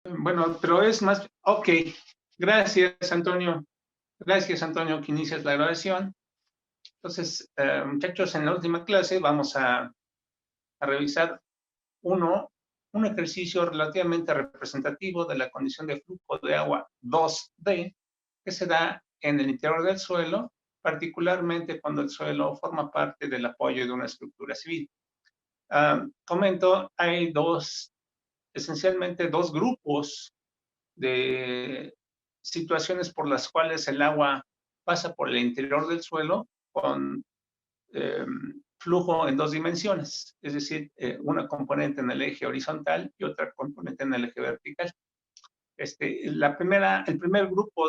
Bueno, pero es más... Ok, gracias, Antonio. Gracias, Antonio, que inicias la grabación. Entonces, muchachos, en la última clase vamos a revisar un ejercicio relativamente representativo de la condición de flujo de agua 2D que se da en el interior del suelo, particularmente cuando el suelo forma parte del apoyo de una estructura civil. Comento, hay esencialmente dos grupos de situaciones por las cuales el agua pasa por el interior del suelo con flujo en dos dimensiones, es decir, una componente en el eje horizontal y otra componente en el eje vertical. El primer grupo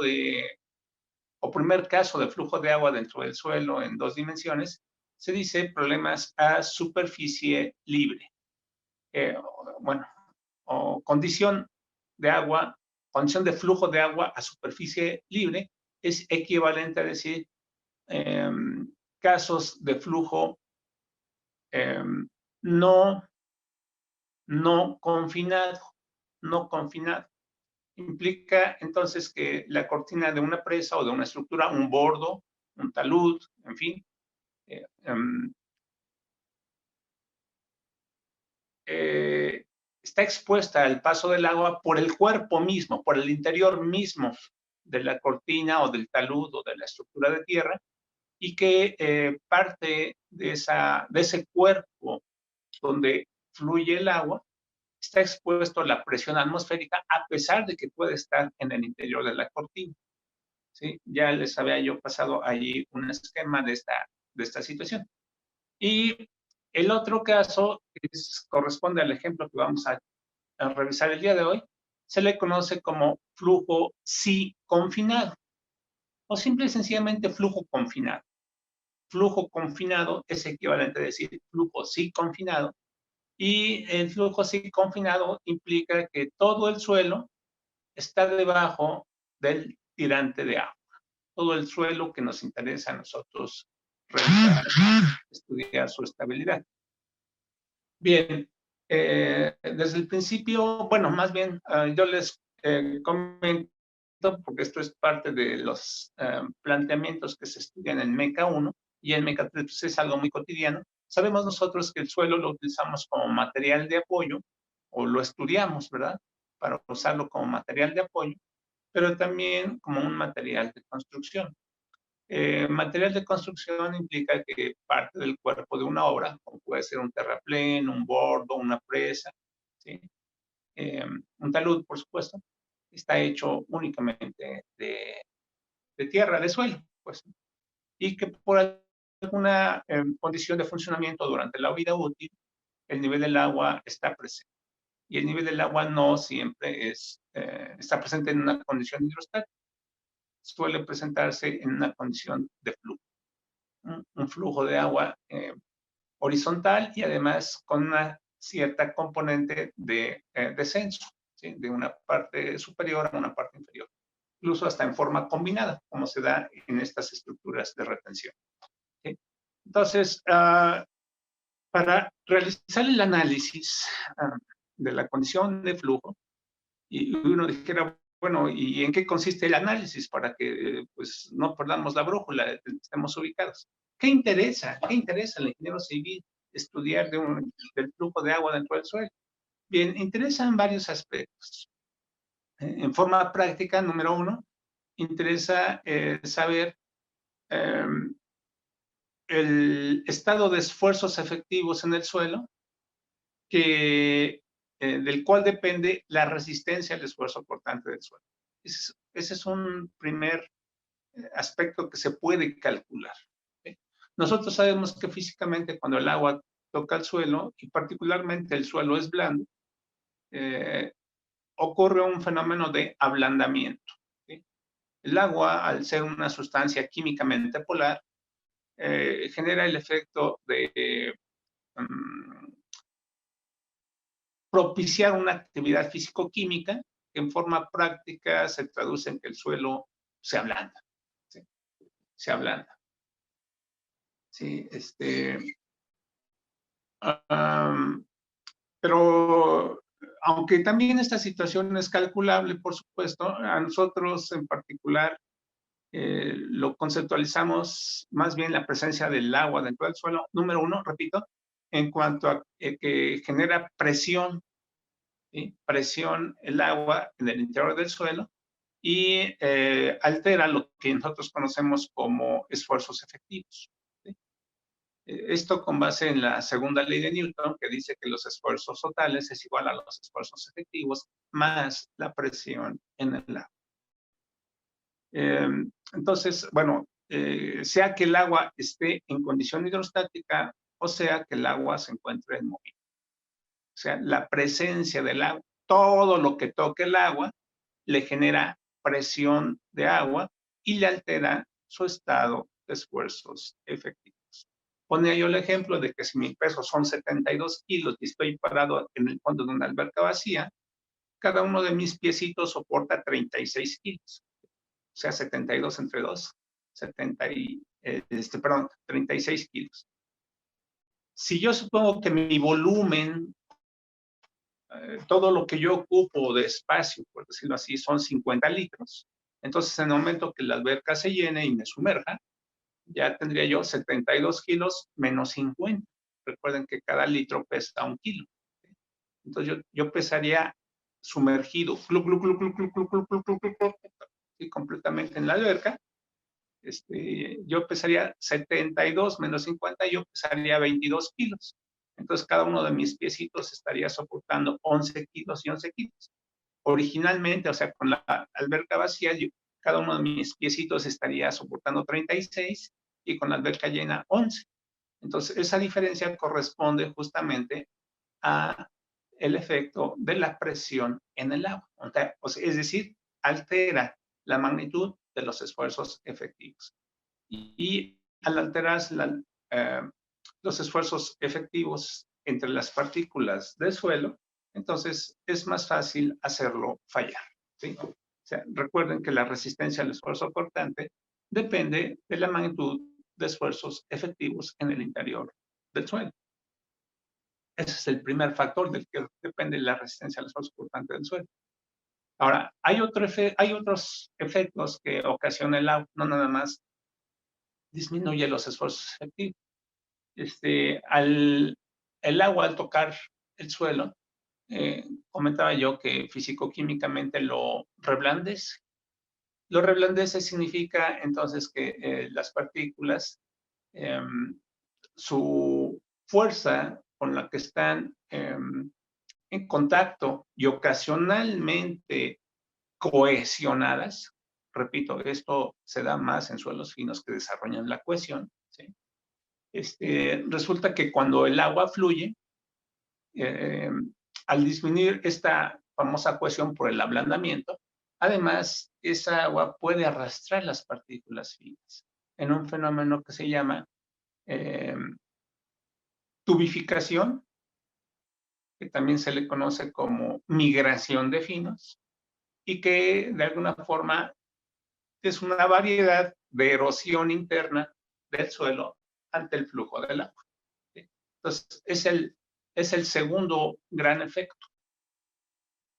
o primer caso de flujo de agua dentro del suelo en dos dimensiones se dice problemas a superficie libre. Bueno, o condición de agua, condición de flujo de agua a superficie libre es equivalente a decir casos de flujo no, no confinado, no confinado. Implica entonces que la cortina de una presa o de una estructura, un bordo, un talud, en fin, está expuesta al paso del agua por el cuerpo mismo, por el interior mismo de la cortina o del talud o de la estructura de tierra, y que parte de ese cuerpo donde fluye el agua está expuesto a la presión atmosférica a pesar de que puede estar en el interior de la cortina. ¿Sí? Ya les había yo pasado allí un esquema de esta situación. Y el otro caso corresponde al ejemplo que vamos a revisar el día de hoy. Se le conoce como flujo sí confinado o simple y sencillamente flujo confinado. Flujo confinado es equivalente a decir flujo sí confinado, y el flujo sí confinado implica que todo el suelo está debajo del tirante de agua. Todo el suelo que nos interesa a nosotros revisar, estudiar su estabilidad. Bien, desde el principio, bueno, más bien yo les comento, porque esto es parte de los planteamientos que se estudian en MECA 1 y en MECA 3 pues, es algo muy cotidiano. Sabemos nosotros que el suelo lo utilizamos como material de apoyo, o lo estudiamos, ¿verdad? Para usarlo como material de apoyo, pero también como un material de construcción. Material de construcción implica que parte del cuerpo de una obra, como puede ser un terraplén, un bordo, una presa, ¿sí? Un talud, por supuesto, está hecho únicamente de tierra, de suelo, pues, y que por alguna condición de funcionamiento durante la vida útil, el nivel del agua está presente. Y el nivel del agua no siempre está presente en una condición hidrostática, suele presentarse en una condición de flujo. Un flujo de agua horizontal y además con una cierta componente de descenso, ¿sí? De una parte superior a una parte inferior, incluso hasta en forma combinada, como se da en estas estructuras de retención. ¿Sí? Entonces, para realizar el análisis de la condición de flujo, y uno dijera, bueno, ¿y en qué consiste el análisis para que pues, no perdamos la brújula, estemos ubicados? ¿Qué interesa? ¿Qué interesa al ingeniero civil estudiar del flujo de agua dentro del suelo? Bien, interesan varios aspectos. En forma práctica, número uno, interesa saber el estado de esfuerzos efectivos en el suelo, del cual depende la resistencia al esfuerzo cortante del suelo. Ese es un primer aspecto que se puede calcular. ¿Sí? Nosotros sabemos que físicamente cuando el agua toca el suelo, y particularmente el suelo es blando, ocurre un fenómeno de ablandamiento. ¿Sí? El agua, al ser una sustancia químicamente polar, genera el efecto de propiciar una actividad físico-química que en forma práctica se traduce en que el suelo se ablanda. ¿Sí? Se ablanda. Sí, pero aunque también esta situación es calculable, por supuesto, a nosotros en particular lo conceptualizamos más bien la presencia del agua dentro del suelo, número uno, repito, en cuanto a que genera presión, ¿sí? Presión el agua en el interior del suelo y altera lo que nosotros conocemos como esfuerzos efectivos. ¿Sí? Esto con base en la segunda ley de Newton, que dice que los esfuerzos totales es igual a los esfuerzos efectivos más la presión en el agua. Entonces, bueno, sea que el agua esté en condición hidrostática o sea que el agua se encuentre en movimiento. O sea, la presencia del agua, todo lo que toque el agua le genera presión de agua y le altera su estado de esfuerzos efectivos. Ponía yo el ejemplo de que si mi peso son 72 kilos y estoy parado en el fondo de una alberca vacía, cada uno de mis piecitos soporta 36 kilos. O sea, 72 entre 2, 36 kilos. Si yo supongo que mi volumen, todo lo que yo ocupo de espacio, por decirlo así, son 50 litros, entonces en el momento que la alberca se llene y me sumerja, ya tendría yo 72 kilos menos 50. Recuerden que cada litro pesa 1 kilo. Entonces yo pesaría sumergido, y completamente en la alberca. Yo pesaría 72 menos 50, yo pesaría 22 kilos. Entonces cada uno de mis piecitos estaría soportando 11 kilos y 11 kilos. Originalmente, o sea, con la alberca vacía, cada uno de mis piecitos estaría soportando 36 y con la alberca llena 11. Entonces, esa diferencia corresponde justamente a el efecto de la presión en el agua. O sea, es decir, altera la magnitud de los esfuerzos efectivos. Y al alterar los esfuerzos efectivos entre las partículas del suelo, entonces es más fácil hacerlo fallar. ¿Sí? O sea, recuerden que la resistencia al esfuerzo cortante depende de la magnitud de esfuerzos efectivos en el interior del suelo. Ese es el primer factor del que depende la resistencia al esfuerzo cortante del suelo. Ahora, hay otros efectos que ocasiona el agua, no nada más disminuye los esfuerzos efectivos. El agua al tocar el suelo, comentaba yo que físico-químicamente lo reblandece. Lo reblandece significa entonces que las partículas, su fuerza con la que están en contacto y ocasionalmente cohesionadas, repito, esto se da más en suelos finos que desarrollan la cohesión, ¿sí? Resulta que cuando el agua fluye, al disminuir esta famosa cohesión por el ablandamiento, además, esa agua puede arrastrar las partículas finas en un fenómeno que se llama tubificación, que también se le conoce como migración de finos, y que de alguna forma es una variedad de erosión interna del suelo ante el flujo del agua. ¿Sí? Entonces, es el segundo gran efecto.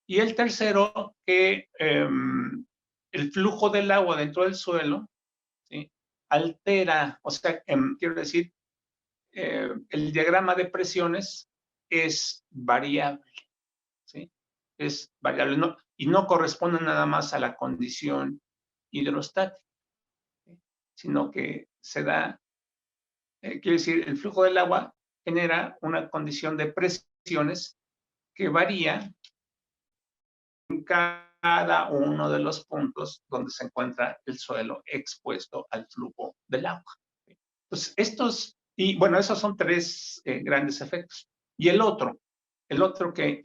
Y el tercero, que el flujo del agua dentro del suelo, ¿sí? Altera, o sea, quiero decir, el diagrama de presiones es variable, ¿sí? Es variable, no, y no corresponde nada más a la condición hidrostática, ¿sí? Sino que se da, quiere decir, el flujo del agua genera una condición de presiones que varía en cada uno de los puntos donde se encuentra el suelo expuesto al flujo del agua. Entonces, y bueno, esos son tres grandes efectos. Y el otro que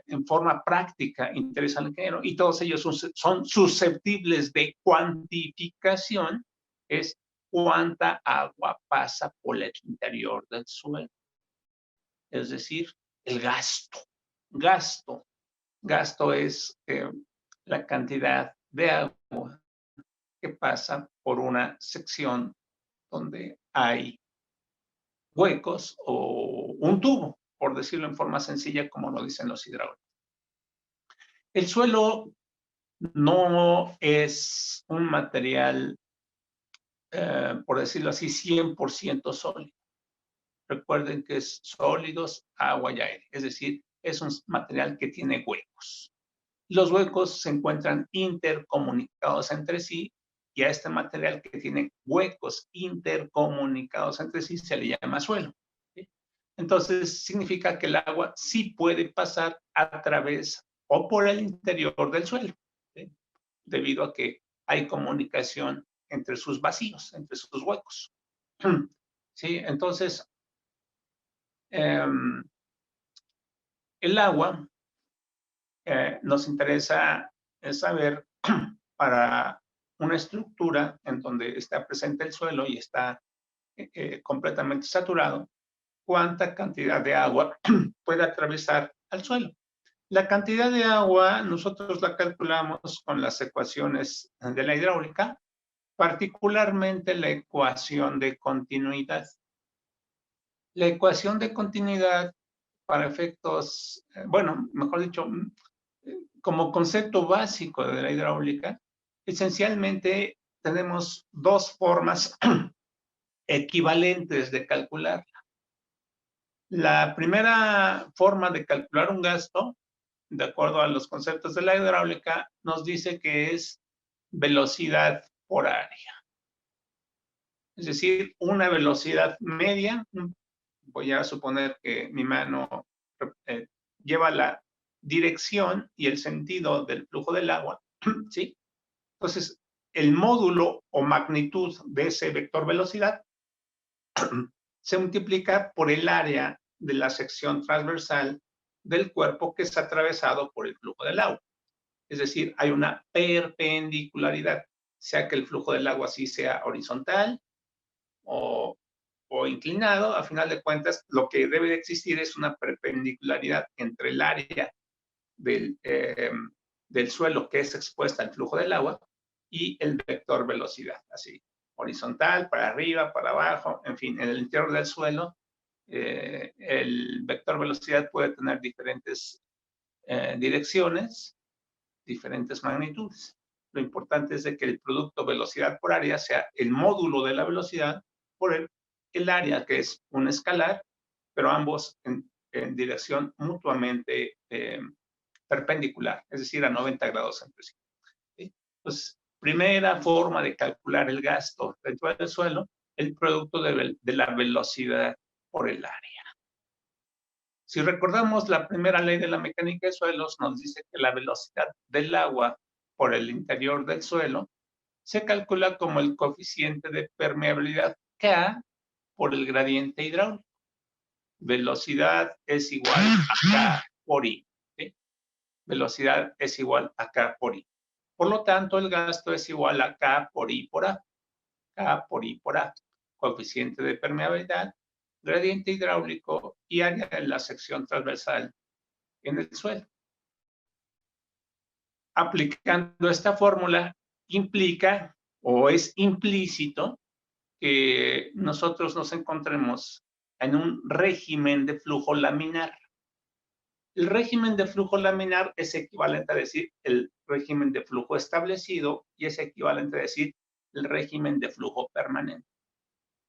en forma práctica interesa al ingeniero, y todos ellos son susceptibles de cuantificación, es cuánta agua pasa por el interior del suelo. Es decir, el gasto. Gasto es la cantidad de agua que pasa por una sección donde hay huecos o un tubo. por decirlo en forma sencilla, como lo dicen los hidráulicos. El suelo no es un material, por decirlo así, 100% sólido. Recuerden que es sólidos, agua y aire, es decir, es un material que tiene huecos. Los huecos se encuentran intercomunicados entre sí y a este material que tiene huecos intercomunicados entre sí se le llama suelo. ¿Sí? Entonces, significa que el agua sí puede pasar a través o por el interior del suelo, ¿sí? Debido a que hay comunicación entre sus vacíos, entre sus huecos. ¿Sí? Entonces, el agua nos interesa saber para una estructura en donde está presente el suelo y está completamente saturado, cuánta cantidad de agua puede atravesar al suelo. La cantidad de agua nosotros la calculamos con las ecuaciones de la hidráulica, particularmente la ecuación de continuidad. La ecuación de continuidad para efectos, bueno, mejor dicho, como concepto básico de la hidráulica, esencialmente tenemos dos formas equivalentes de calcularla. La primera forma de calcular un gasto, de acuerdo a los conceptos de la hidráulica, nos dice que es velocidad por área. Es decir, una velocidad media, voy a suponer que mi mano lleva la dirección y el sentido del flujo del agua, ¿sí? Entonces, el módulo o magnitud de ese vector velocidad se multiplica por el área de la sección transversal del cuerpo que es atravesado por el flujo del agua. Es decir, hay una perpendicularidad, sea que el flujo del agua sí sea horizontal o inclinado. A final de cuentas, lo que debe de existir es una perpendicularidad entre el área del suelo que es expuesta al flujo del agua y el vector velocidad, así, horizontal, para arriba, para abajo, en fin, en el interior del suelo, el vector velocidad puede tener diferentes direcciones, diferentes magnitudes. Lo importante es de que el producto velocidad por área sea el módulo de la velocidad por el área, que es un escalar, pero ambos en dirección mutuamente perpendicular, es decir, a 90 grados entre sí. ¿Sí? Entonces, primera forma de calcular el gasto dentro del suelo, el producto de la velocidad por el área. Si recordamos, la primera ley de la mecánica de suelos nos dice que la velocidad del agua por el interior del suelo se calcula como el coeficiente de permeabilidad K por el gradiente hidráulico. Velocidad es igual a K por I. ¿Sí? Velocidad es igual a K por I. Por lo tanto, el gasto es igual a K por I por A. K por I por A. Coeficiente de permeabilidad, gradiente hidráulico y área de la sección transversal en el suelo. Aplicando esta fórmula implica o es implícito que nosotros nos encontremos en un régimen de flujo laminar. El régimen de flujo laminar es equivalente a decir el régimen de flujo establecido y es equivalente a decir el régimen de flujo permanente.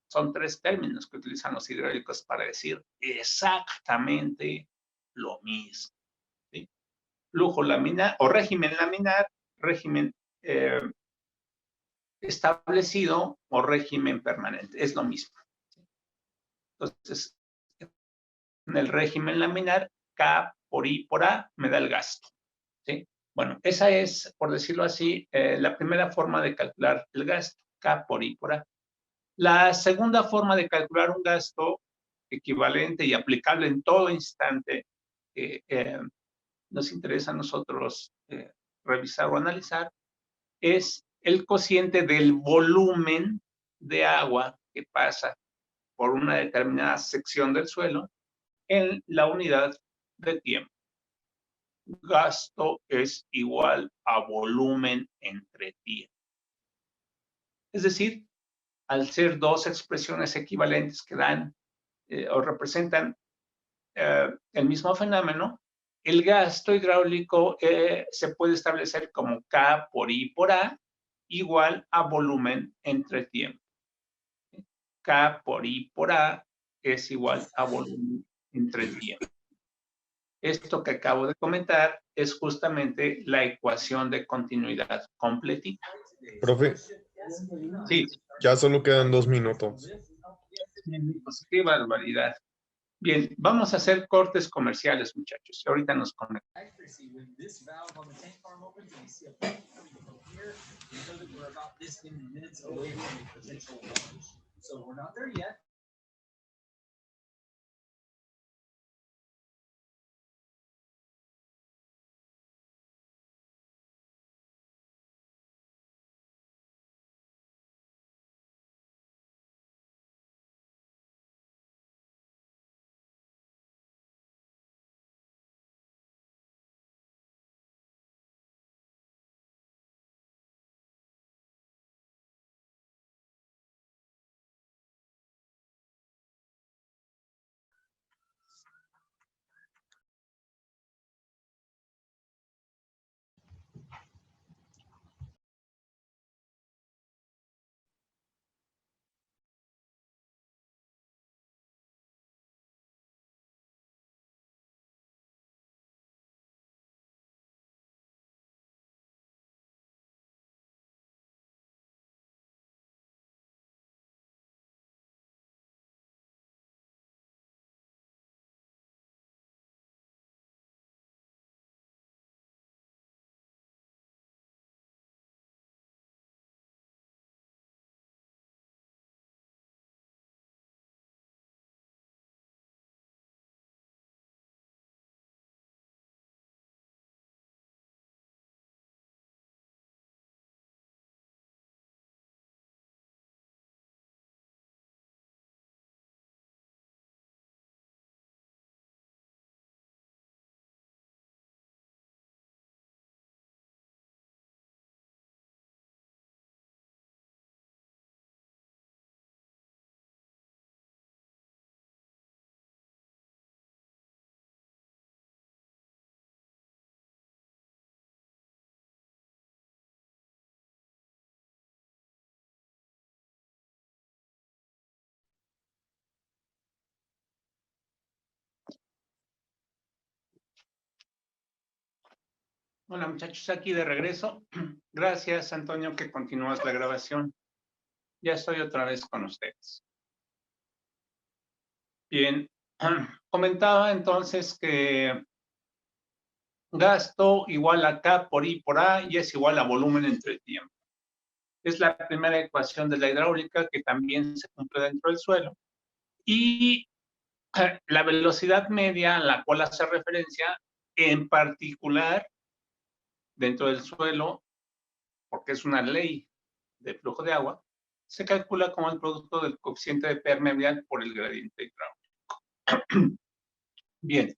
Son tres términos que utilizan los hidráulicos para decir exactamente lo mismo. ¿Sí? Flujo laminar o régimen laminar, régimen establecido o régimen permanente. Es lo mismo. Entonces, en el régimen laminar, K por I por A me da el gasto. ¿Sí? Bueno, esa es, por decirlo así, la primera forma de calcular el gasto, K por I por A. La segunda forma de calcular un gasto equivalente y aplicable en todo instante nos interesa a nosotros revisar o analizar es el cociente del volumen de agua que pasa por una determinada sección del suelo en la unidad de tiempo. Gasto es igual a volumen entre tiempo. Es decir, al ser dos expresiones equivalentes que dan o representan el mismo fenómeno, el gasto hidráulico se puede establecer como K por I por A igual a volumen entre tiempo. K por I por A es igual a volumen entre tiempo. Esto que acabo de comentar es justamente la ecuación de continuidad completita. Profe, Sí. ya solo quedan 2 minutos. Pues qué barbaridad. Bien, vamos a hacer cortes comerciales, muchachos. Ahorita nos conectamos. Hola, muchachos, aquí de regreso. Gracias, Antonio, que continúas la grabación. Ya estoy otra vez con ustedes. Bien, comentaba entonces que gasto igual a K por I por A y es igual a volumen entre tiempo. Es la primera ecuación de la hidráulica que también se cumple dentro del suelo. Y la velocidad media a la cual hace referencia, en particular dentro del suelo, porque es una ley de flujo de agua, se calcula como el producto del coeficiente de permeabilidad por el gradiente hidráulico. Bien,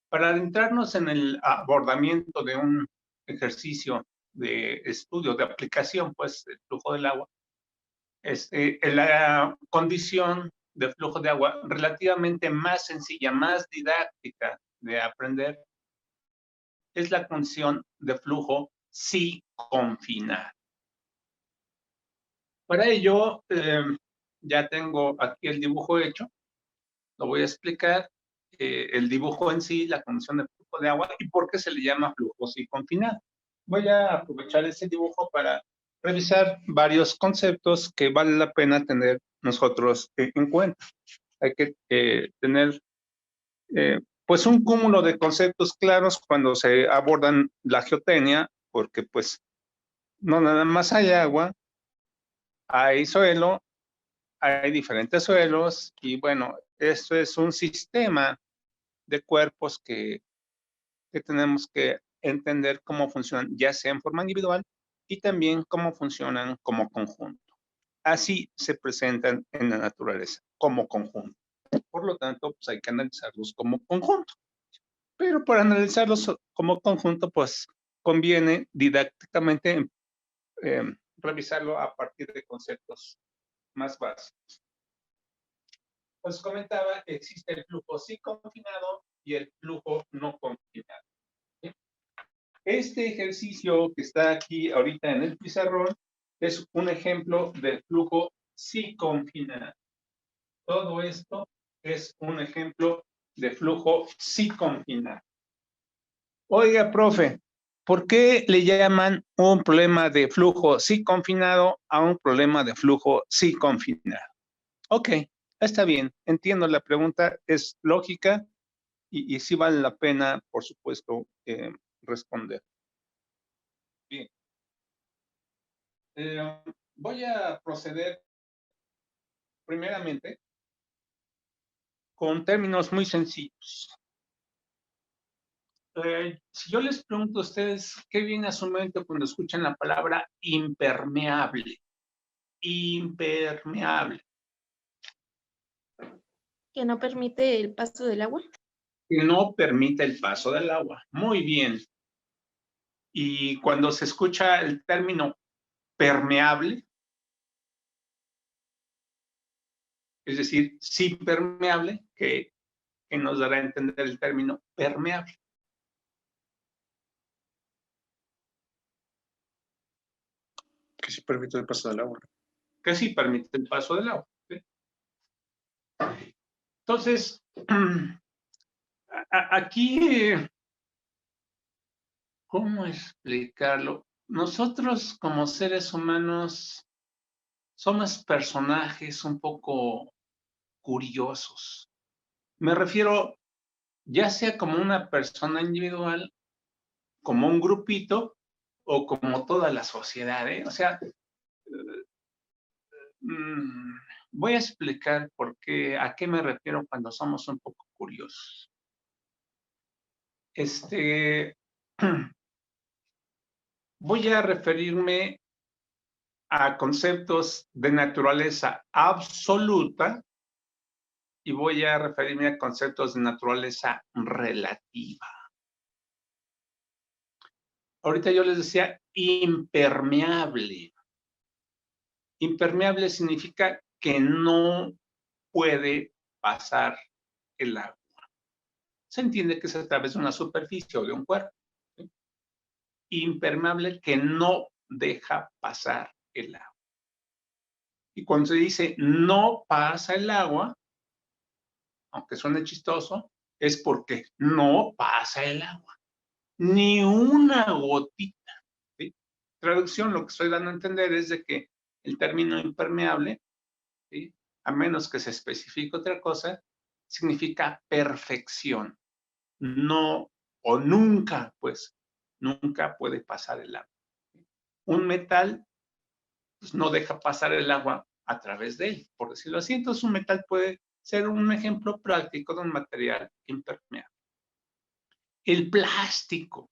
para adentrarnos en el abordamiento de un ejercicio de estudio, de aplicación, pues, del flujo del agua, la condición de flujo de agua relativamente más sencilla, más didáctica de aprender, es la condición de flujo si confinado. Para ello, ya tengo aquí el dibujo hecho, lo voy a explicar, el dibujo en sí, la condición de flujo de agua y por qué se le llama flujo si confinado. Voy a aprovechar ese dibujo para revisar varios conceptos que vale la pena tener nosotros en cuenta. Hay que tener pues un cúmulo de conceptos claros cuando se abordan la geotecnia, porque pues no nada más hay agua, hay suelo, hay diferentes suelos y bueno, esto es un sistema de cuerpos que tenemos que entender cómo funcionan, ya sea en forma individual y también cómo funcionan como conjunto. Así se presentan en la naturaleza, como conjunto. Por lo tanto, pues hay que analizarlos como conjunto. Pero para analizarlos como conjunto, pues conviene didácticamente revisarlo a partir de conceptos más básicos. Pues comentaba, existe el flujo sí confinado y el flujo no confinado. ¿Sí? Este ejercicio que está aquí ahorita en el pizarrón es un ejemplo del flujo sí confinado. Todo esto es un ejemplo de flujo sí confinado. Oiga, profe, ¿por qué le llaman un problema de flujo sí confinado a un problema de flujo sí confinado? Ok, está bien, entiendo la pregunta, es lógica y sí vale la pena, por supuesto, responder. Bien. Voy a proceder primeramente con términos muy sencillos. Si yo les pregunto a ustedes, ¿qué viene a su mente cuando escuchan la palabra impermeable? Impermeable. Que no permite el paso del agua. Que no permite el paso del agua. Muy bien. Y cuando se escucha el término permeable, es decir, sí permeable, que nos dará a entender el término permeable. Que sí permite el paso del agua. Que sí permite el paso del agua. ¿Sí? Entonces, aquí, ¿cómo explicarlo? Nosotros como seres humanos somos personajes un poco curiosos. Me refiero ya sea como una persona individual, como un grupito o como toda la sociedad, ¿eh? O sea, voy a explicar por qué, a qué me refiero cuando somos un poco curiosos. Voy a referirme a conceptos de naturaleza absoluta y voy a referirme a conceptos de naturaleza relativa. Ahorita yo les decía impermeable. Impermeable significa que no puede pasar el agua. Se entiende que es a través de una superficie o de un cuerpo. ¿Sí? Impermeable que no deja pasar el agua. Y cuando se dice no pasa el agua, aunque suene chistoso, es porque no pasa el agua. Ni una gotita. ¿Sí? Traducción, lo que estoy dando a entender es de que el término impermeable, ¿sí?, a menos que se especifique otra cosa, significa perfección. No o nunca, pues, nunca puede pasar el agua. Un metal, pues, no deja pasar el agua a través de él, por decirlo así. Entonces, un metal puede ser un ejemplo práctico de un material impermeable. El plástico.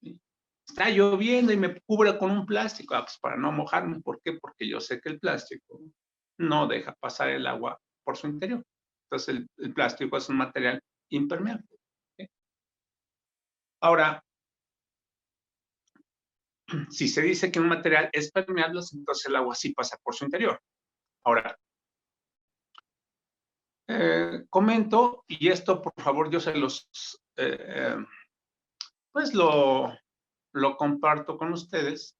¿Sí? Está lloviendo y me cubro con un plástico. Pues para no mojarme. ¿Por qué? Porque yo sé que el plástico no deja pasar el agua por su interior. Entonces, el plástico es un material impermeable. ¿Sí? Ahora, si se dice que un material es permeable, entonces el agua sí pasa por su interior. Ahora, comento, y esto por favor yo se los, pues lo comparto con ustedes.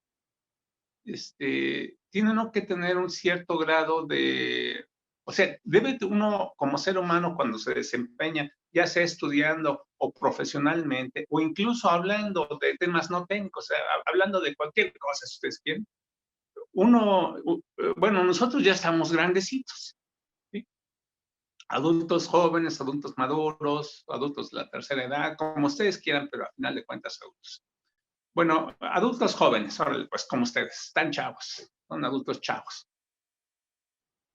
Tiene uno que tener un cierto grado de, o sea, debe uno como ser humano cuando se desempeña, ya sea estudiando o profesionalmente, o incluso hablando de temas no técnicos, o sea, hablando de cualquier cosa, si ustedes quieren, bueno, nosotros ya estamos grandecitos, ¿sí? Adultos jóvenes, adultos maduros, adultos de la tercera edad, como ustedes quieran, pero al final de cuentas adultos. Bueno, adultos jóvenes, órale, pues como ustedes, están chavos, son adultos chavos.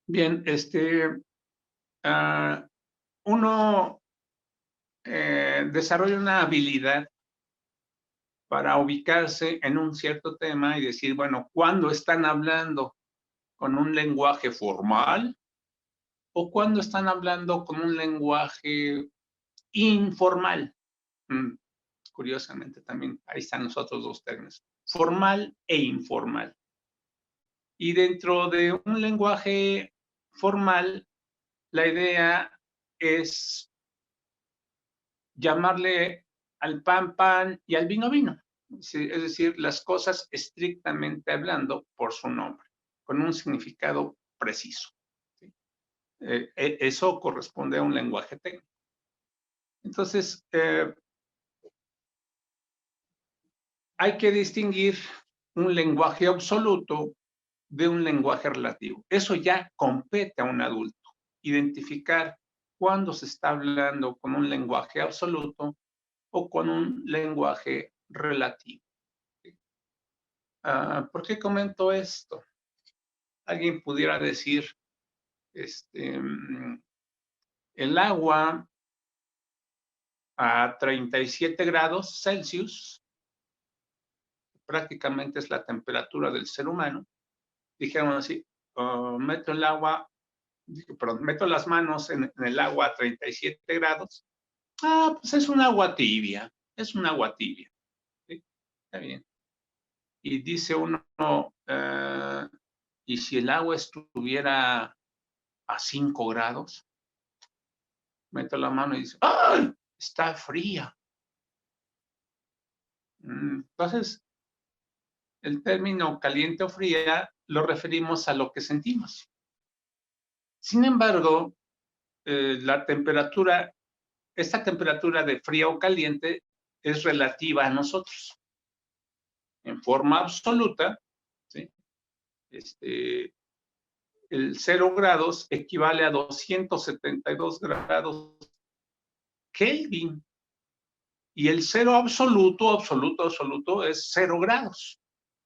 Bien, uno desarrolla una habilidad para ubicarse en un cierto tema y decir, bueno, ¿cuándo están hablando con un lenguaje formal o cuándo están hablando con un lenguaje informal? Curiosamente también ahí están los otros dos términos, formal e informal. Y dentro de un lenguaje formal, la idea es llamarle al pan pan y al vino vino. Es decir, las cosas estrictamente hablando por su nombre, con un significado preciso. ¿Sí? Eso corresponde a un lenguaje técnico. Entonces, hay que distinguir un lenguaje absoluto de un lenguaje relativo. Eso ya compete a un adulto. Identificar cuándo se está hablando con un lenguaje absoluto o con un lenguaje relativo. ¿Por qué comento esto? Alguien pudiera decir, el agua a 37 grados Celsius, prácticamente es la temperatura del ser humano. Dijeron así, meto el agua, perdón, meto las manos en el agua a 37 grados. Pues es un agua tibia, es un agua tibia. ¿Sí? Está bien. Y dice uno, ¿y si el agua estuviera a 5 grados? Meto la mano y dice, ¡ay! Está fría. Entonces, el término caliente o fría lo referimos a lo que sentimos. Sin embargo, esta temperatura de fría o caliente es relativa a nosotros. En forma absoluta, ¿sí? El 0 grados equivale a 272 grados Kelvin. Y el 0 absoluto es 0 grados.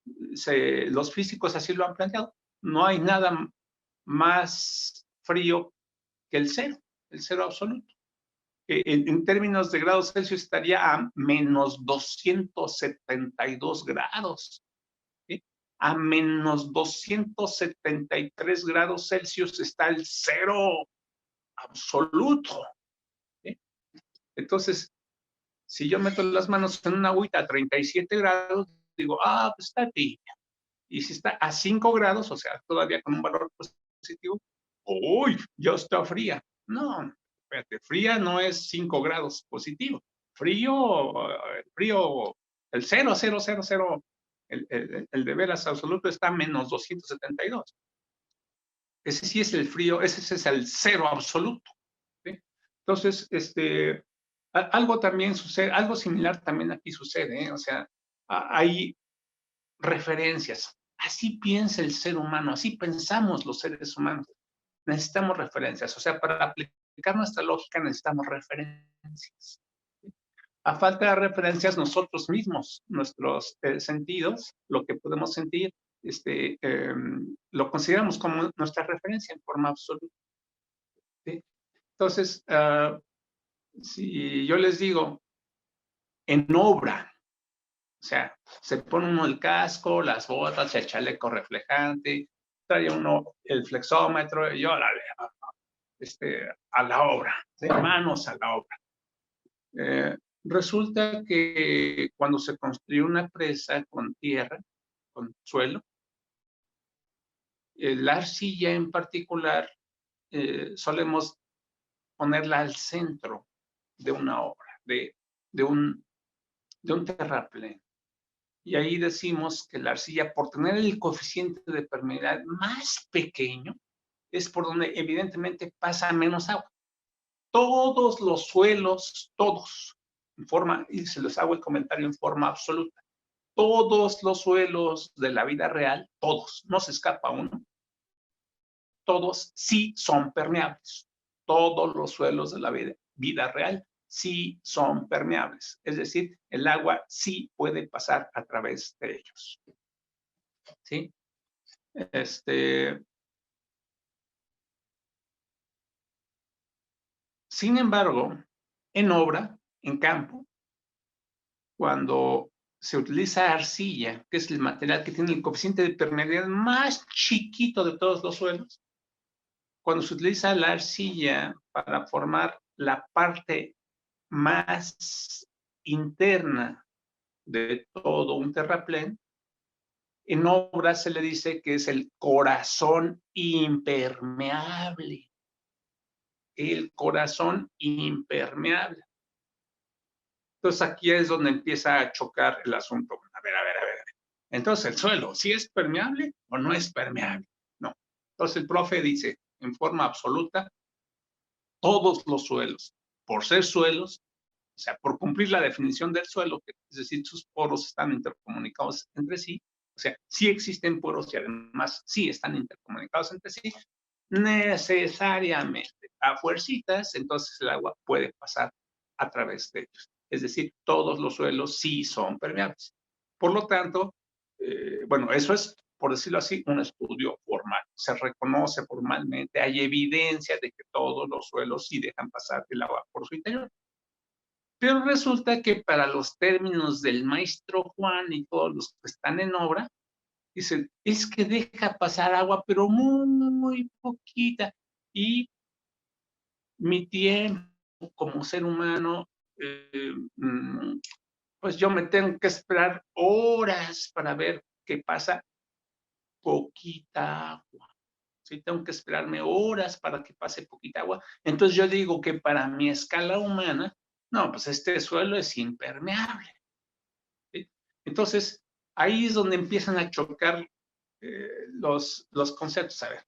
Los físicos así lo han planteado. No hay nada más frío que el 0 absoluto. En términos de grados Celsius estaría a menos 272 grados. ¿Sí? A menos 273 grados Celsius está el 0 absoluto. ¿Sí? Entonces, si yo meto las manos en una agüita a 37 grados, digo, pues está tibia. Y si está a 5 grados, o sea, todavía con un valor positivo, ¡uy! Ya está fría. No, espérate, fría no es 5 grados positivo. Frío, el 0, 0, 0, 0, el de veras absoluto está a menos 272. Ese sí es el frío, ese es el 0 absoluto. ¿Sí? Entonces, algo también sucede, algo similar también aquí sucede, ¿eh? O sea, hay referencias. Así piensa el ser humano, así pensamos los seres humanos. Necesitamos referencias, o sea, para aplicar nuestra lógica necesitamos referencias. A falta de referencias, nosotros mismos, nuestros sentidos, lo que podemos sentir, lo consideramos como nuestra referencia en forma absoluta. ¿Sí? Entonces, si yo les digo, en obra, o sea, se pone uno el casco, las botas, el chaleco reflejante, trae uno el flexómetro y órale, a la obra, ¿sí? Manos a la obra. Resulta que cuando se construyó una presa con tierra, con suelo, la arcilla en particular solemos ponerla al centro de una obra, de un terraplén. Y ahí decimos que la arcilla, por tener el coeficiente de permeabilidad más pequeño, es por donde evidentemente pasa menos agua. Todos los suelos, todos, y se les hago el comentario en forma absoluta, todos los suelos de la vida real, todos, no se escapa uno, todos sí son permeables. Todos los suelos de la vida real sí son permeables. Es decir, el agua sí puede pasar a través de ellos. ¿Sí? Sin embargo, en obra, en campo, cuando se utiliza arcilla, que es el material que tiene el coeficiente de permeabilidad más chiquito de todos los suelos, cuando se utiliza la arcilla para formar la parte más interna de todo un terraplén, en obra se le dice que es el corazón impermeable. El corazón impermeable. Entonces aquí es donde empieza a chocar el asunto. A ver. Entonces el suelo, ¿sí es permeable o no es permeable? No. Entonces el profe dice, en forma absoluta, todos los suelos, por ser suelos, o sea, por cumplir la definición del suelo, es decir, sus poros están intercomunicados entre sí, o sea, sí existen poros y además sí están intercomunicados entre sí, necesariamente, a fuercitas, entonces el agua puede pasar a través de ellos. Es decir, todos los suelos sí son permeables. Por lo tanto, bueno, eso es, por decirlo así, un estudio formal. Se reconoce formalmente, hay evidencia de que todos los suelos sí dejan pasar el agua por su interior. Pero resulta que para los términos del maestro Juan y todos los que están en obra, dicen, es que deja pasar agua, pero muy poquita. Y mi tiempo como ser humano, pues yo me tengo que esperar horas para ver qué pasa poquita agua. Sí, tengo que esperarme horas para que pase poquita agua. Entonces yo digo que para mi escala humana, no, pues este suelo es impermeable. ¿Sí? Entonces, ahí es donde empiezan a chocar los conceptos. A ver,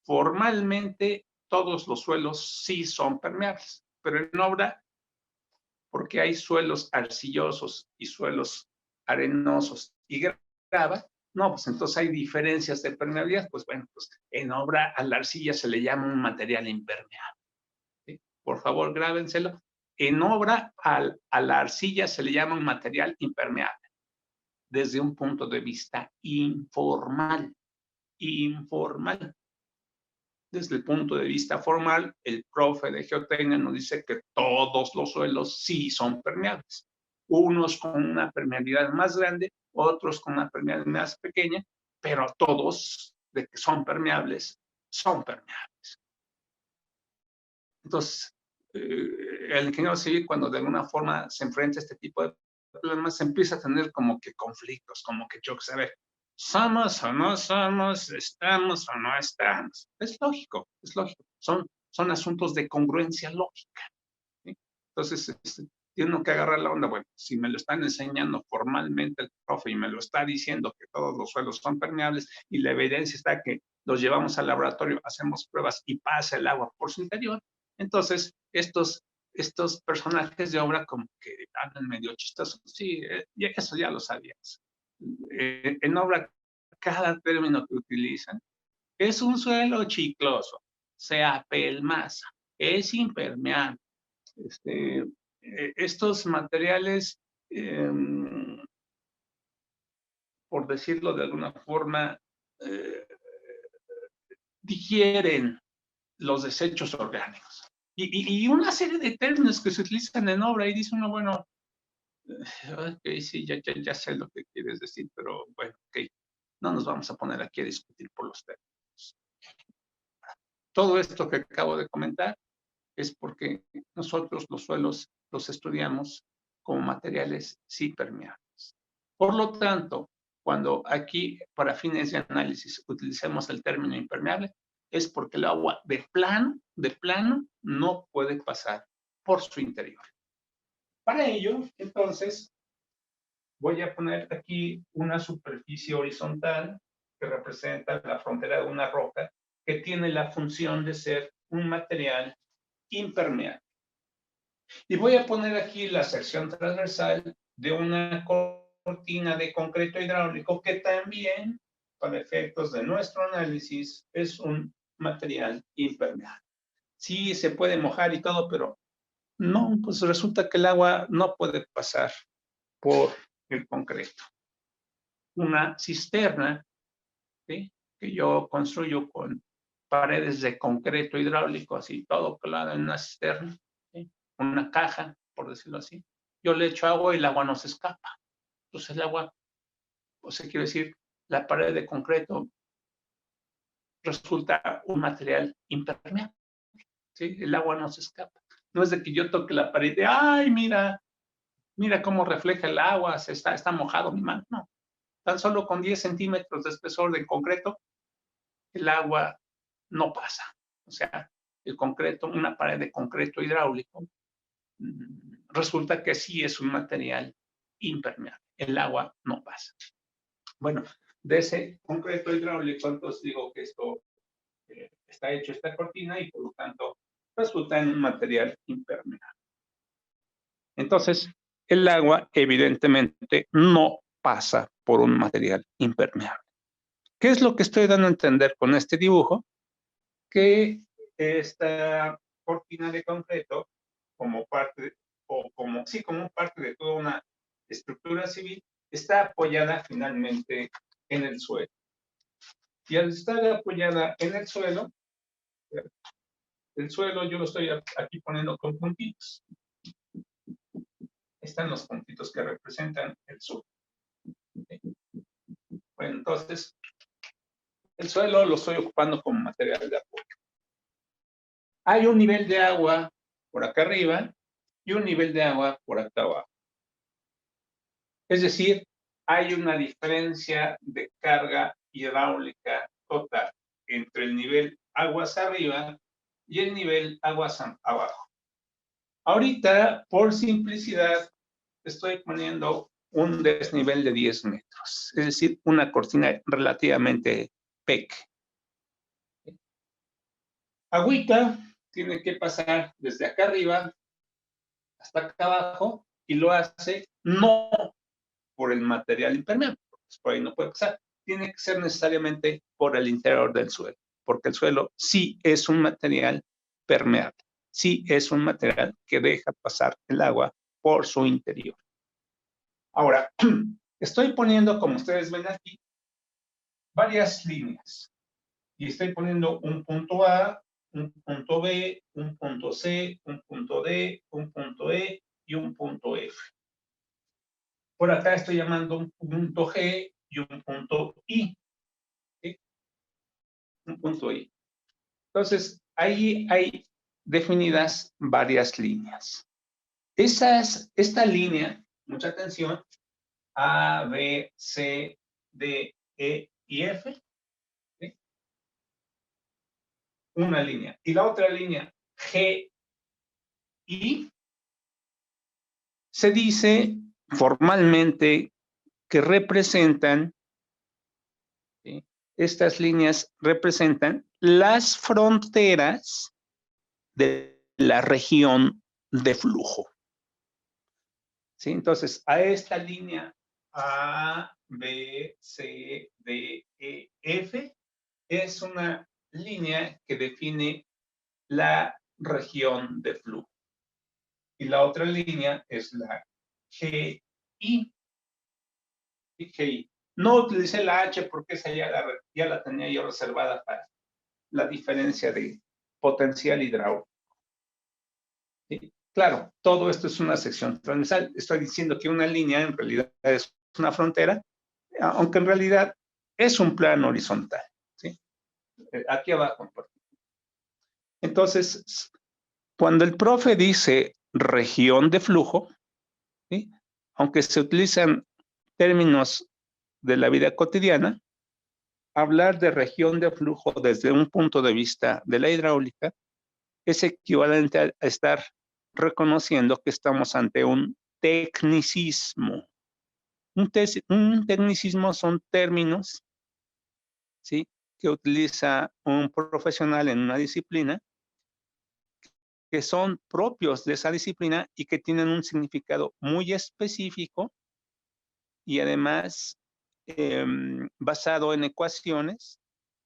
formalmente todos los suelos sí son permeables, pero en obra, porque hay suelos arcillosos y suelos arenosos y grava, no, pues entonces hay diferencias de permeabilidad. Pues bueno, pues en obra a la arcilla se le llama un material impermeable. ¿Sí? Por favor, grábenselo. En obra a la arcilla se le llama un material impermeable desde un punto de vista informal. Desde el punto de vista formal, el profe de geotecnia nos dice que todos los suelos sí son permeables. Unos con una permeabilidad más grande, otros con una permeabilidad más pequeña, pero todos de que son permeables, son permeables. Entonces, el ingeniero civil, cuando de alguna forma se enfrenta a este tipo de problemas, se empieza a tener como que conflictos, como que choques. A ver, ¿somos o no somos? ¿Estamos o no estamos? Es lógico, es lógico. Son asuntos de congruencia lógica. ¿Sí? Entonces, tiene uno que agarrar la onda. Bueno, si me lo están enseñando formalmente el profe y me lo está diciendo que todos los suelos son permeables y la evidencia está que los llevamos al laboratorio, hacemos pruebas y pasa el agua por su interior, entonces estos personajes de obra como que hablan medio chistosos. Sí, eso ya lo sabíamos. En obra, cada término que utilizan es un suelo chicloso, se apelmaza, es impermeable. Estos materiales, por decirlo de alguna forma, digieren los desechos orgánicos. Y una serie de términos que se utilizan en obra y dice uno, bueno, ok, sí, ya sé lo que quieres decir, pero bueno, ok, no nos vamos a poner aquí a discutir por los términos. Todo esto que acabo de comentar es porque nosotros los suelos los estudiamos como materiales sí permeables. Por lo tanto, cuando aquí, para fines de análisis, utilicemos el término impermeable, es porque el agua de plano, no puede pasar por su interior. Para ello, entonces, voy a poner aquí una superficie horizontal que representa la frontera de una roca que tiene la función de ser un material impermeable. Y voy a poner aquí la sección transversal de una cortina de concreto hidráulico que también, para efectos de nuestro análisis, es un material impermeable. Sí, se puede mojar y todo, pero no, pues resulta que el agua no puede pasar por el concreto. Una cisterna, ¿sí?, que yo construyo con paredes de concreto hidráulico, así todo colado en una cisterna, ¿sí?, una caja, por decirlo así. Yo le echo agua y el agua no se escapa. Entonces el agua, o sea, quiero decir, la pared de concreto resulta un material impermeable, ¿sí? El agua no se escapa. No es de que yo toque la pared de, ay, mira cómo refleja el agua, está mojado mi mano. No, tan solo con 10 centímetros de espesor de concreto, el agua no pasa. O sea, el concreto, una pared de concreto hidráulico, resulta que sí es un material impermeable. El agua no pasa. Bueno, de ese concreto hidráulico, entonces digo que esto está hecho esta cortina y por lo tanto resulta en un material impermeable. Entonces, el agua evidentemente no pasa por un material impermeable. ¿Qué es lo que estoy dando a entender con este dibujo? Que esta cortina de concreto, como parte, como parte de toda una estructura civil, está apoyada finalmente en el suelo. Y al estar apoyada en el suelo yo lo estoy aquí poniendo con puntitos. Están los puntitos que representan el suelo. Bueno, entonces, el suelo lo estoy ocupando como material de apoyo. Hay un nivel de agua por acá arriba y un nivel de agua por acá abajo. Es decir, hay una diferencia de carga hidráulica total entre el nivel aguas arriba y el nivel aguas abajo. Ahorita, por simplicidad, estoy poniendo un desnivel de 10 metros, es decir, una cortina relativamente pequeña. Agüita tiene que pasar desde acá arriba hasta acá abajo y lo hace no por el material impermeable, porque por ahí no puede pasar. Tiene que ser necesariamente por el interior del suelo, porque el suelo sí es un material permeable, sí es un material que deja pasar el agua por su interior. Ahora, estoy poniendo, como ustedes ven aquí, varias líneas. Y estoy poniendo un punto A, un punto B, un punto C, un punto D, un punto E y un punto F. Por acá estoy llamando un punto G y un punto I. ¿Sí? Un punto I. Entonces, ahí hay definidas varias líneas. Esta línea, mucha atención, A, B, C, D, E y F. ¿Sí? Una línea. Y la otra línea, G, I, se dice formalmente que representan, ¿sí? Estas líneas representan las fronteras de la región de flujo. ¿Sí? Entonces, a esta línea A, B, C, D, E, F es una línea que define la región de flujo. Y la otra línea es la GI. GI. No utilicé la H porque esa ya la tenía yo reservada para la diferencia de potencial hidráulico. ¿Sí? Claro, todo esto es una sección transversal. Estoy diciendo que una línea en realidad es una frontera, aunque en realidad es un plano horizontal. ¿Sí? Aquí abajo. Entonces, cuando el profe dice región de flujo, ¿sí? Aunque se utilizan términos de la vida cotidiana, hablar de región de flujo desde un punto de vista de la hidráulica es equivalente a estar reconociendo que estamos ante un tecnicismo. Un tecnicismo son términos, ¿sí?, que utiliza un profesional en una disciplina, que son propios de esa disciplina y que tienen un significado muy específico y además basado en ecuaciones,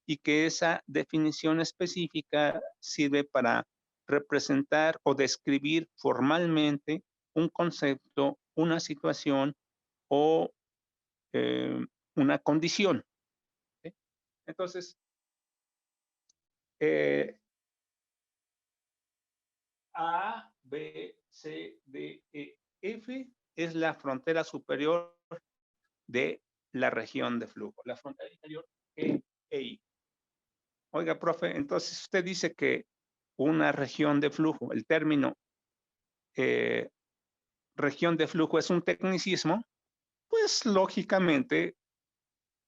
y que esa definición específica sirve para representar o describir formalmente un concepto, una situación o una condición. ¿Sí? Entonces, A, B, C, D, E, F es la frontera superior de la región de flujo. La frontera inferior, E e I. Oiga, profe, entonces usted dice que una región de flujo, el término región de flujo es un tecnicismo, pues lógicamente,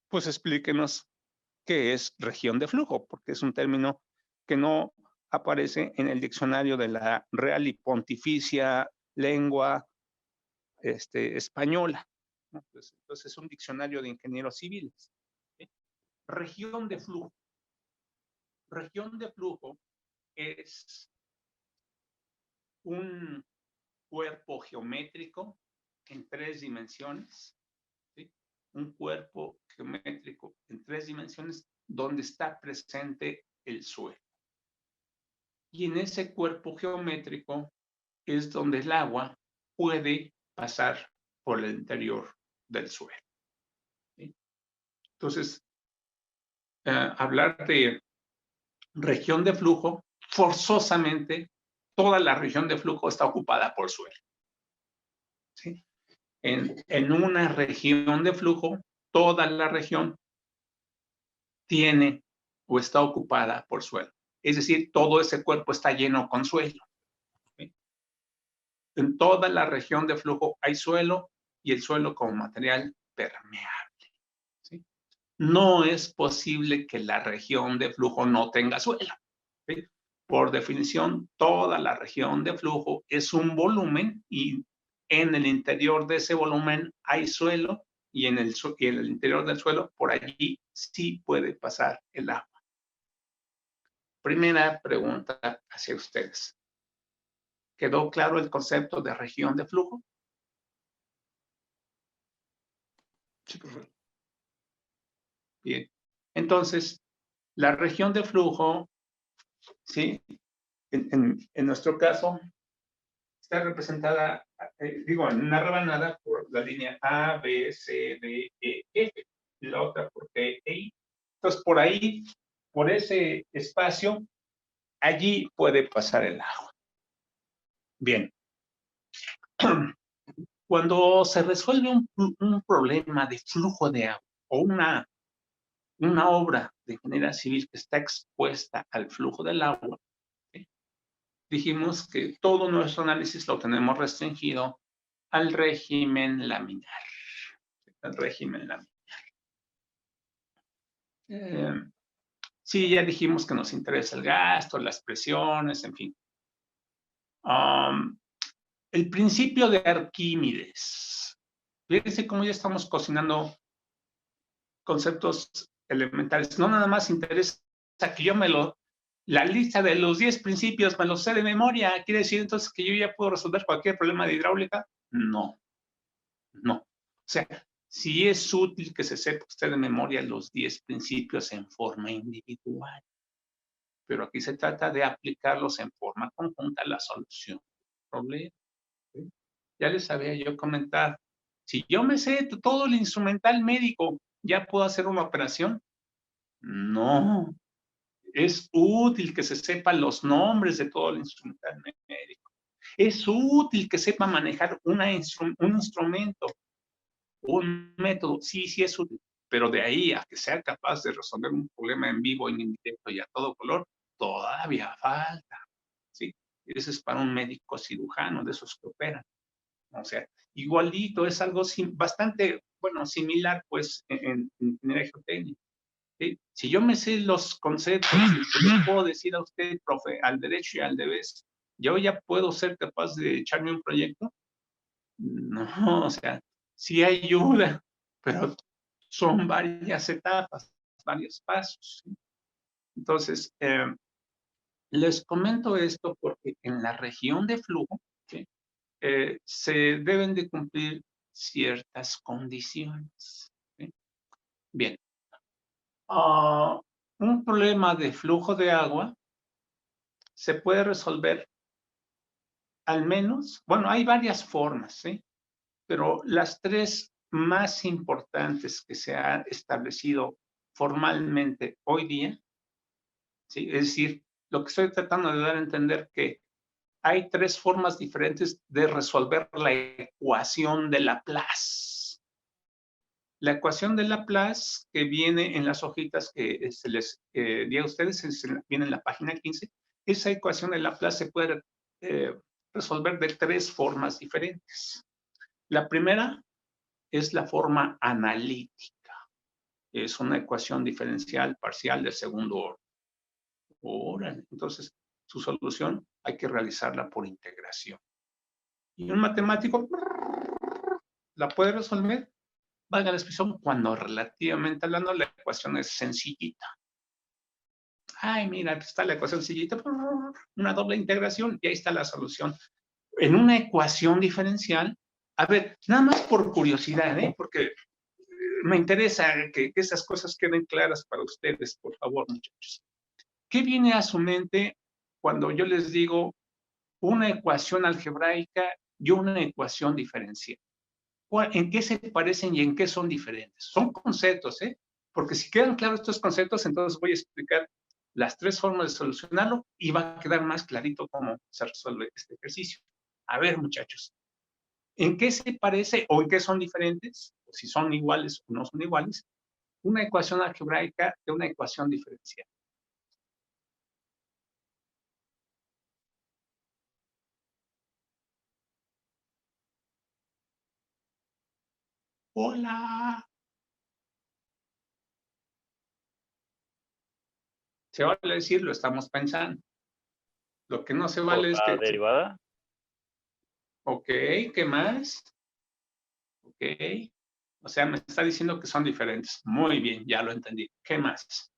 pues explíquenos qué es región de flujo, porque es un término que no aparece en el diccionario de la Real y Pontificia lengua española, ¿no? Entonces es un diccionario de ingenieros civiles. ¿Sí? Región de flujo. Región de flujo es un cuerpo geométrico en 3 dimensiones, ¿sí? Un cuerpo geométrico en 3 dimensiones donde está presente el suelo. Y en ese cuerpo geométrico es donde el agua puede pasar por el interior del suelo, ¿sí? Entonces, hablar de región de flujo, forzosamente toda la región de flujo está ocupada por suelo, ¿sí? En una región de flujo, toda la región tiene o está ocupada por suelo. Es decir, todo ese cuerpo está lleno con suelo, ¿sí? En toda la región de flujo hay suelo y el suelo como material permeable, ¿sí? No es posible que la región de flujo no tenga suelo, ¿sí? Por definición, toda la región de flujo es un volumen y en el interior de ese volumen hay suelo y en el interior del suelo, por allí sí puede pasar el agua. Primera pregunta hacia ustedes. ¿Quedó claro el concepto de región de flujo? Sí, profe. Bien. Entonces, la región de flujo, ¿sí? En nuestro caso, está representada, en una rebanada por la línea A, B, C, D, E, F, y la otra por T, E, I. Entonces, por ahí, por ese espacio, allí puede pasar el agua. Bien. Cuando se resuelve un problema de flujo de agua o una obra de ingeniería civil que está expuesta al flujo del agua, ¿sí? Dijimos que todo nuestro análisis lo tenemos restringido al régimen laminar. El régimen laminar. Sí, ya dijimos que nos interesa el gasto, las presiones, en fin. El principio de Arquímedes. Fíjense cómo ya estamos cocinando conceptos elementales. No nada más interesa que yo la lista de los 10 principios me los sé de memoria. ¿Quiere decir entonces que yo ya puedo resolver cualquier problema de hidráulica? No, no. O sea, sí es útil que se sepa usted de memoria los 10 principios en forma individual, pero aquí se trata de aplicarlos en forma conjunta a la solución del problema, ¿sí? Ya les había yo comentado, si yo me sé todo el instrumental médico, ¿ya puedo hacer una operación? No. Es útil que se sepan los nombres de todo el instrumental médico. Es útil que sepa manejar un instrumento, un método. Sí, sí es útil. Pero de ahí a que sea capaz de resolver un problema en vivo, en directo y a todo color, todavía falta, ¿sí? Eso es para un médico cirujano, de esos que operan. O sea, igualito, es algo bastante, bueno, similar, pues, en ingeniería geotécnica. ¿Sí? Si yo me sé los conceptos, le puedo decir a usted, profe, al derecho y al revés, ¿yo ya puedo ser capaz de echarme un proyecto? No, o sea, sí ayuda, pero son varias etapas, varios pasos, ¿sí? Entonces, les comento esto porque en la región de flujo, ¿sí? Se deben de cumplir ciertas condiciones, ¿sí? Bien. Un problema de flujo de agua se puede resolver al menos, bueno, hay varias formas, ¿sí? Pero las 3 más importantes que se han establecido formalmente hoy día, ¿sí? Es decir, lo que estoy tratando de dar a entender que hay 3 formas diferentes de resolver la ecuación de Laplace. La ecuación de Laplace que viene en las hojitas que se les di a ustedes, viene en la página 15, esa ecuación de Laplace se puede resolver de 3 formas diferentes. La primera es la forma analítica. Es una ecuación diferencial parcial de segundo orden. Entonces, su solución hay que realizarla por integración. Y un matemático la puede resolver, valga la expresión, cuando relativamente hablando la ecuación es sencillita. Ay, mira, está la ecuación sencillita, una doble integración y ahí está la solución. En una ecuación diferencial, a ver, nada más por curiosidad, porque me interesa que esas cosas queden claras para ustedes, por favor, muchachos. ¿Qué viene a su mente cuando yo les digo una ecuación algebraica y una ecuación diferencial? ¿En qué se parecen y en qué son diferentes? Son conceptos, porque si quedan claros estos conceptos, entonces voy a explicar las tres formas de solucionarlo y va a quedar más clarito cómo se resuelve este ejercicio. A ver, muchachos, ¿en qué se parece o en qué son diferentes? O si son iguales o no son iguales, una ecuación algebraica de una ecuación diferencial. Hola. Se vale decir, lo estamos pensando. Lo que no se vale es ¿La que... derivada? Ok, ¿qué más? Ok. O sea, me está diciendo que son diferentes. Muy bien, ya lo entendí. ¿Qué más?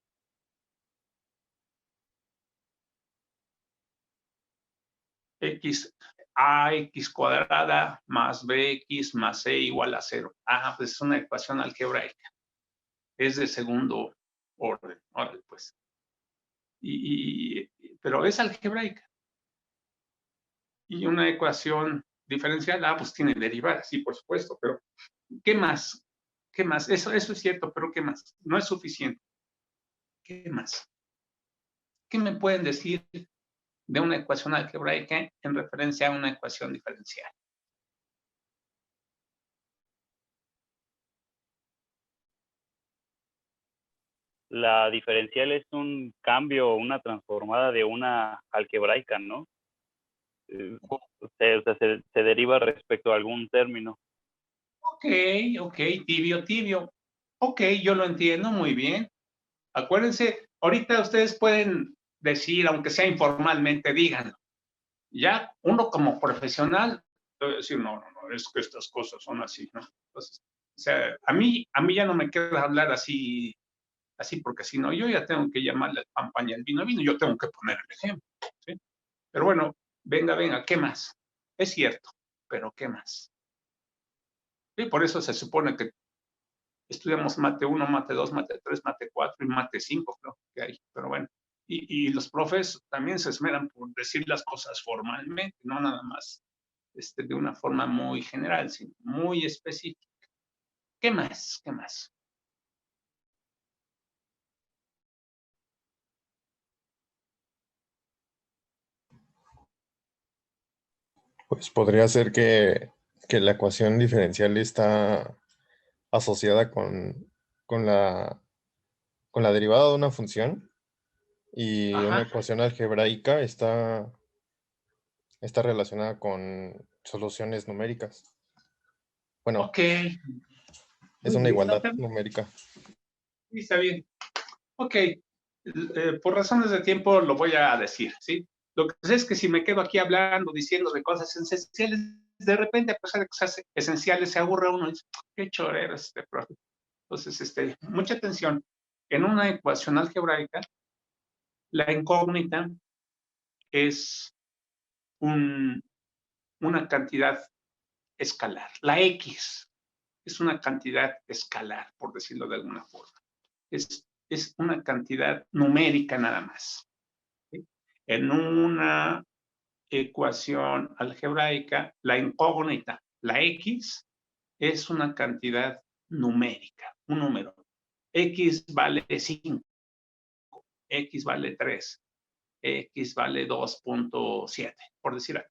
Ax cuadrada más bx más c igual a 0. Ah, pues es una ecuación algebraica. Es de segundo orden. Órale, pues. Pero es algebraica. Y una ecuación diferencial, pues tiene derivadas, sí, por supuesto, pero ¿qué más? ¿Qué más? Eso es cierto, pero ¿qué más? No es suficiente. ¿Qué más? ¿Qué me pueden decir de una ecuación algebraica en referencia a una ecuación diferencial? La diferencial es un cambio, una transformada de una algebraica, ¿no? Se deriva respecto a algún término. Ok, tibio. Ok, yo lo entiendo muy bien. Acuérdense, ahorita ustedes pueden decir, aunque sea informalmente, díganlo. Ya uno como profesional debe decir, no, es que estas cosas son así, ¿no? Entonces, o sea, a mí ya no me queda hablar así porque si no, yo ya tengo que llamarle al pan, pan y al vino, yo tengo que poner el ejemplo, ¿sí? Pero bueno, venga, ¿qué más? Es cierto, pero ¿qué más? Y por eso se supone que estudiamos mate 1, mate 2, mate 3, mate 4 y mate 5, creo que hay, pero bueno. Y los profes también se esmeran por decir las cosas formalmente, no nada más de una forma muy general, sino muy específica. ¿Qué más? ¿Qué más? Pues podría ser que la ecuación diferencial está asociada con la derivada de una función y una Ajá. ecuación algebraica está relacionada con soluciones numéricas. Bueno, Ok. es Muy una bien, igualdad está bien. numérica. Sí, está bien. Ok. Por razones de tiempo lo voy a decir, ¿sí? Lo que sé es que si me quedo aquí hablando, diciendo de cosas esenciales, de repente, a pesar de cosas esenciales, se aburre uno y dice, qué chorero es este profe. Entonces, mucha atención. En una ecuación algebraica, la incógnita es una cantidad escalar. La X es una cantidad escalar, por decirlo de alguna forma. Es una cantidad numérica nada más. ¿Sí? En una ecuación algebraica, la incógnita, la X, es una cantidad numérica, un número. X vale 5, X vale 3, X vale 2.7, por decir algo.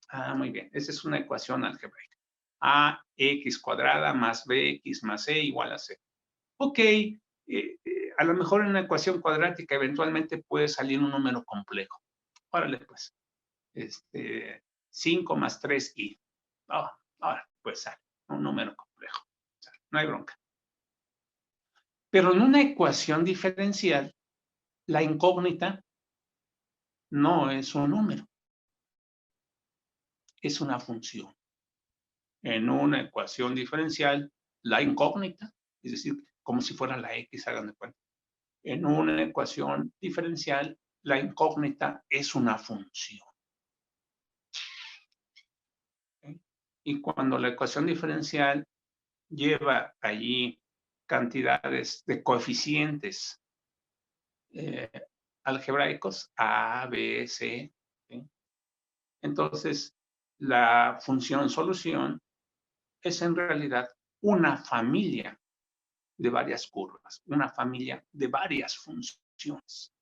Ah, muy bien. Esa es una ecuación algebraica. AX cuadrada más BX más C igual a C. Ok, a lo mejor en una ecuación cuadrática eventualmente puede salir un número complejo. Órale, pues. 5 más 3i. Ahora, pues sale un número complejo. O sea, no hay bronca. Pero en una ecuación diferencial, la incógnita no es un número. es una función. En una ecuación diferencial, la incógnita, es decir, como si fuera la X, hagan de cuenta. En una ecuación diferencial, la incógnita es una función. ¿Okay? Y cuando la ecuación diferencial lleva allí cantidades de coeficientes algebraicos, A, B, C, ¿sí? Entonces la función solución es en realidad una familia de varias curvas, una familia de varias funciones.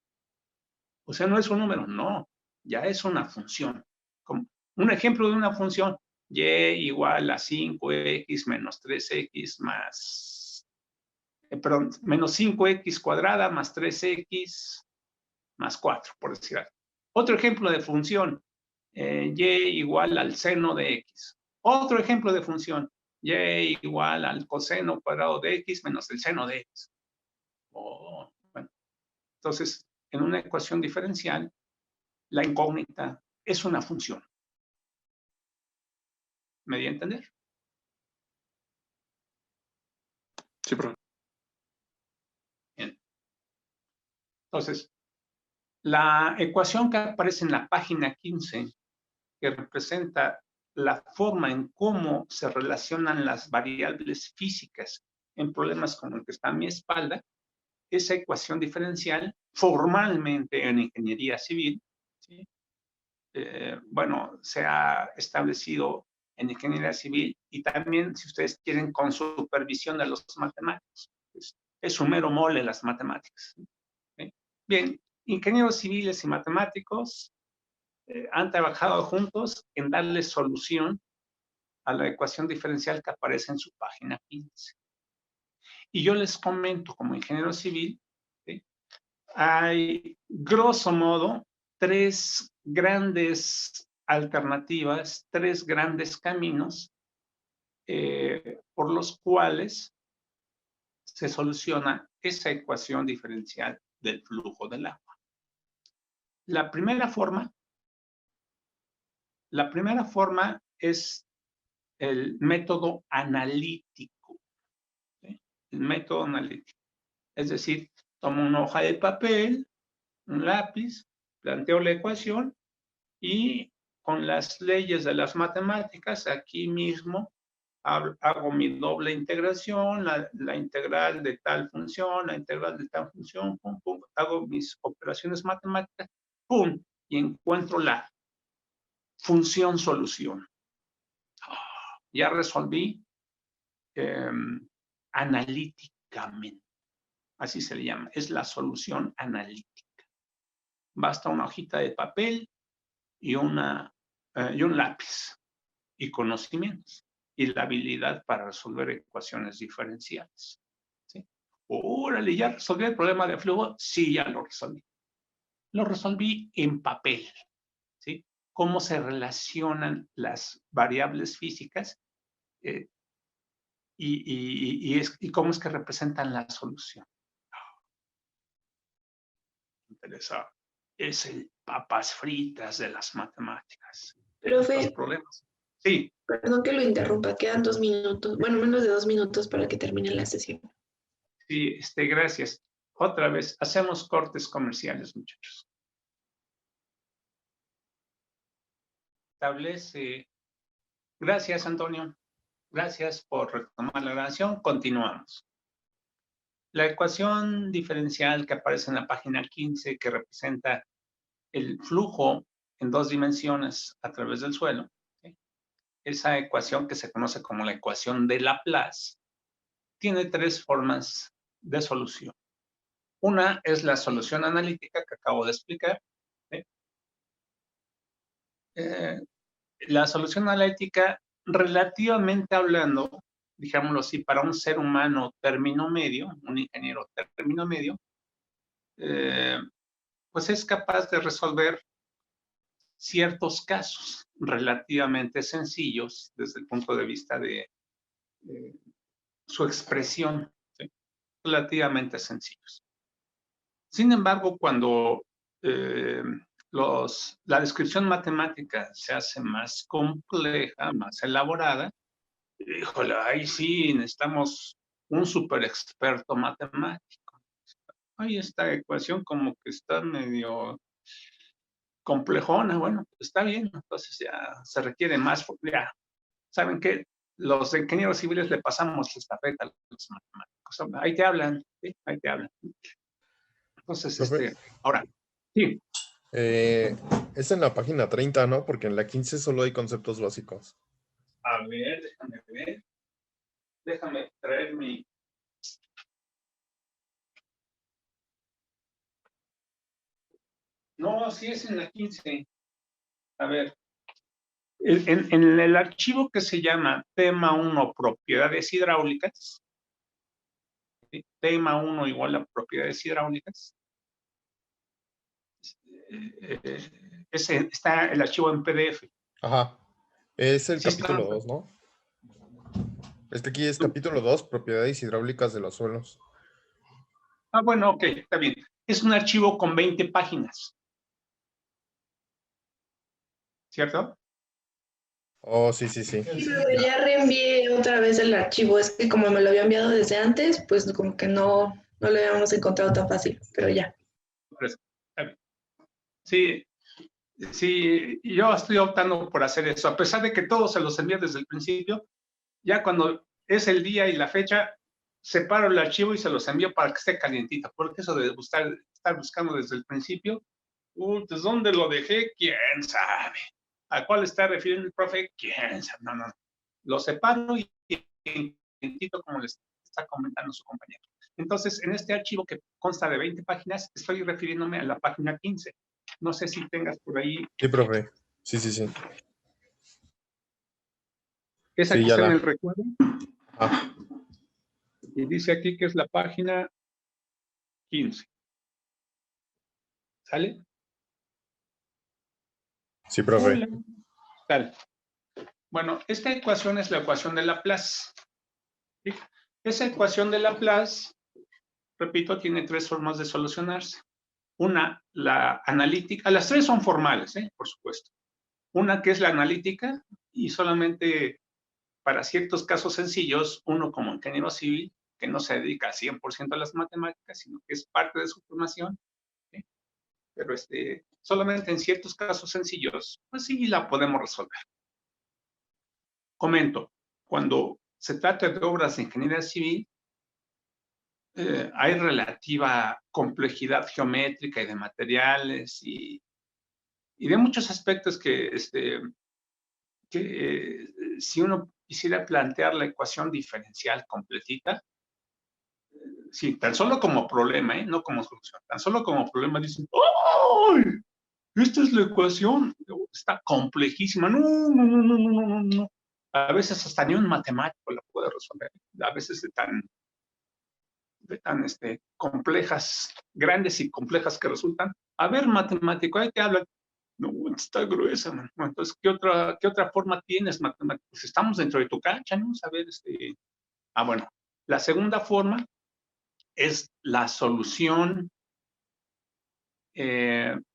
O sea, no es un número, no, ya es una función. Como un ejemplo de una función, y igual a 5x menos 3x más, perdón, menos 5x cuadrada más 3x más 4, por decir algo. Otro ejemplo de función, y igual al seno de x. Otro ejemplo de función, y igual al coseno cuadrado de x menos el seno de x. Oh, bueno. Entonces, en una ecuación diferencial, la incógnita es una función. ¿Me di a entender? Sí, profe. Bien. Entonces, la ecuación que aparece en la página 15, que representa la forma en cómo se relacionan las variables físicas en problemas como el que está a mi espalda, esa ecuación diferencial, formalmente en ingeniería civil, ¿sí? Bueno, se ha establecido en ingeniería civil y también, si ustedes quieren, con supervisión de los matemáticos. Es un mero mole las matemáticas. ¿Sí? Bien, ingenieros civiles y matemáticos han trabajado juntos en darle solución a la ecuación diferencial que aparece en su página 15. Y yo les comento, como ingeniero civil, ¿sí? Hay, grosso modo, tres grandes alternativas, tres grandes caminos por los cuales se soluciona esa ecuación diferencial del flujo del agua. La primera forma es el método analítico. ¿Sí? El método analítico. Es decir, tomo una hoja de papel, un lápiz, planteo la ecuación y con las leyes de las matemáticas, aquí mismo hago mi doble integración, la integral de tal función, la integral de tal función, pum, pum, hago mis operaciones matemáticas, pum, y encuentro la función solución. Ya resolví analíticamente, así se le llama, es la solución analítica. Basta una hojita de papel y un lápiz y conocimientos y la habilidad para resolver ecuaciones diferenciales. ¿Sí? Órale, ¿ya resolví el problema de flujo? Sí, ya lo resolví. Lo resolví en papel. ¿Sí? Cómo se relacionan las variables físicas y cómo es que representan la solución. Interesante. Es el papas fritas de las matemáticas. Los Profe, problemas. Sí. perdón que lo interrumpa, quedan 2 minutos, bueno, menos de 2 minutos para que termine la sesión. Sí, gracias. Otra vez, hacemos cortes comerciales, muchachos. Establece. Gracias, Antonio. Gracias por retomar la grabación. Continuamos. La ecuación diferencial que aparece en la página 15, que representa el flujo en 2 dimensiones a través del suelo, ¿sí? Esa ecuación que se conoce como la ecuación de Laplace, tiene 3 formas de solución. Una es la solución analítica que acabo de explicar. ¿Sí? La solución analítica, relativamente hablando, digámoslo así, para un ser humano término medio, un ingeniero término medio, pues es capaz de resolver ciertos casos relativamente sencillos desde el punto de vista de su expresión, ¿sí? Relativamente sencillos. Sin embargo, cuando la descripción matemática se hace más compleja, más elaborada, híjole, ahí sí necesitamos un super experto matemático. Ahí esta ecuación como que está medio complejona, bueno, está bien, entonces ya se requiere más, ya, ¿saben qué? Los ingenieros civiles le pasamos la estafeta a los matemáticos, ahí te hablan, ¿sí? Ahí te hablan. Entonces, Profe, ahora, sí, es en la página 30, ¿no? Porque en la 15 solo hay conceptos básicos. a ver, déjame traer mi... No, sí es en la 15. A ver, en el archivo que se llama tema 1 propiedades hidráulicas, ¿sí? Tema 1 igual a propiedades hidráulicas, está el archivo en PDF. Ajá. Es el Sí capítulo está. 2, ¿no? Este aquí es capítulo 2, propiedades hidráulicas de los suelos. Ah, bueno, ok, está bien. Es un archivo con 20 páginas. ¿Cierto? Oh, sí, sí, sí. Sí, pero ya reenvié otra vez el archivo. Es que como me lo había enviado desde antes, pues como que no lo habíamos encontrado tan fácil, pero ya. Sí, sí, yo estoy optando por hacer eso. A pesar de que todos se los envío desde el principio, ya cuando es el día y la fecha, separo el archivo y se los envío para que esté calientito. Porque eso de estar buscando desde el principio, pues ¿dónde lo dejé? ¿Quién sabe? ¿A cuál está refiriendo el profe? ¿Quién sabe? No. Lo separo y calientito como les está comentando su compañero. Entonces, en este archivo que consta de 20 páginas, estoy refiriéndome a la página 15. No sé si tengas por ahí. Sí, profe. Sí, sí, sí. Esa Sí, que ya está en el la. recuadro. Ah, Y dice aquí que es la página 15. ¿Sale? sí, profe. Hola. Tal. Bueno, esta ecuación es la ecuación de Laplace. ¿Sí? Esa ecuación de Laplace, repito, tiene tres formas de solucionarse. Una, la analítica. Las tres son formales, por supuesto. Una que es la analítica y solamente para ciertos casos sencillos, uno como ingeniero civil, que no se dedica 100% a las matemáticas, sino que es parte de su formación, ¿sí? Pero solamente en ciertos casos sencillos, pues sí la podemos resolver. Comento, cuando se trata de obras de ingeniería civil, hay relativa complejidad geométrica y de materiales y de muchos aspectos que si uno quisiera plantear la ecuación diferencial completita, sí, tan solo como problema, no como solución, tan solo como problema dicen, ¡ay! Esta es la ecuación, está complejísima, no. A veces hasta ni un matemático la puede resolver, a veces de tan complejas, grandes y complejas que resultan. A ver, matemático, ahí te habla. No, está gruesa, man. Entonces, ¿qué otra forma tienes, matemático? Pues estamos dentro de tu cancha, ¿no? A ver, bueno, la segunda forma es la solución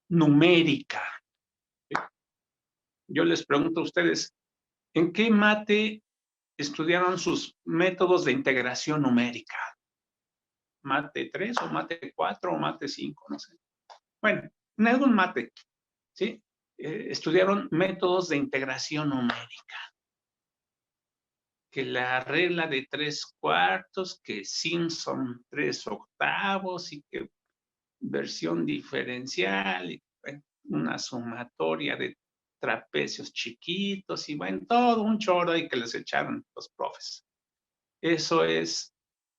numérica. Yo les pregunto a ustedes, ¿en qué mate estudiaron sus métodos de integración numérica? ¿Mate 3 o mate 4 o mate 5? No sé. Bueno, en algún mate, ¿sí? Estudiaron métodos de integración numérica. Que la regla de 3/4, que Simpson 3/8 y que versión diferencial y una sumatoria de trapecios chiquitos y bueno, todo un choro ahí que les echaron los profes. Eso es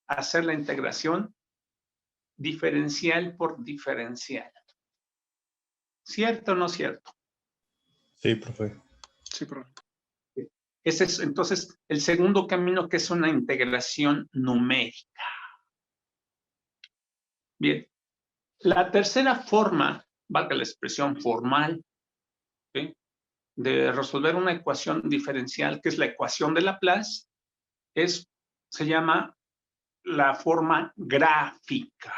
hacer la integración diferencial por diferencial. ¿Cierto o no cierto? Sí, profe. Sí, profe. Ese es entonces el segundo camino, que es una integración numérica. Bien, la tercera forma, valga la expresión formal, ¿sí?, de resolver una ecuación diferencial, que es la ecuación de Laplace, se llama la forma gráfica.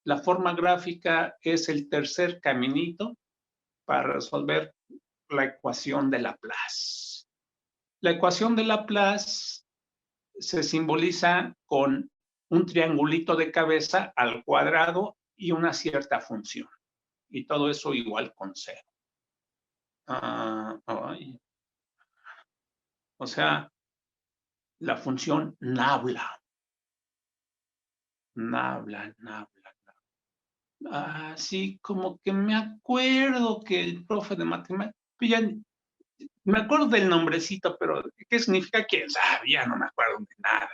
La forma gráfica es el tercer caminito para resolver la ecuación de Laplace. La ecuación de Laplace se simboliza con un triangulito de cabeza al cuadrado y una cierta función. Y todo eso igual con 0. O sea, la función nabla. Sí, como que me acuerdo que el profe de matemáticas, me acuerdo del nombrecito, pero ¿qué significa? ¿Quién sabe? Ya no me acuerdo de nada.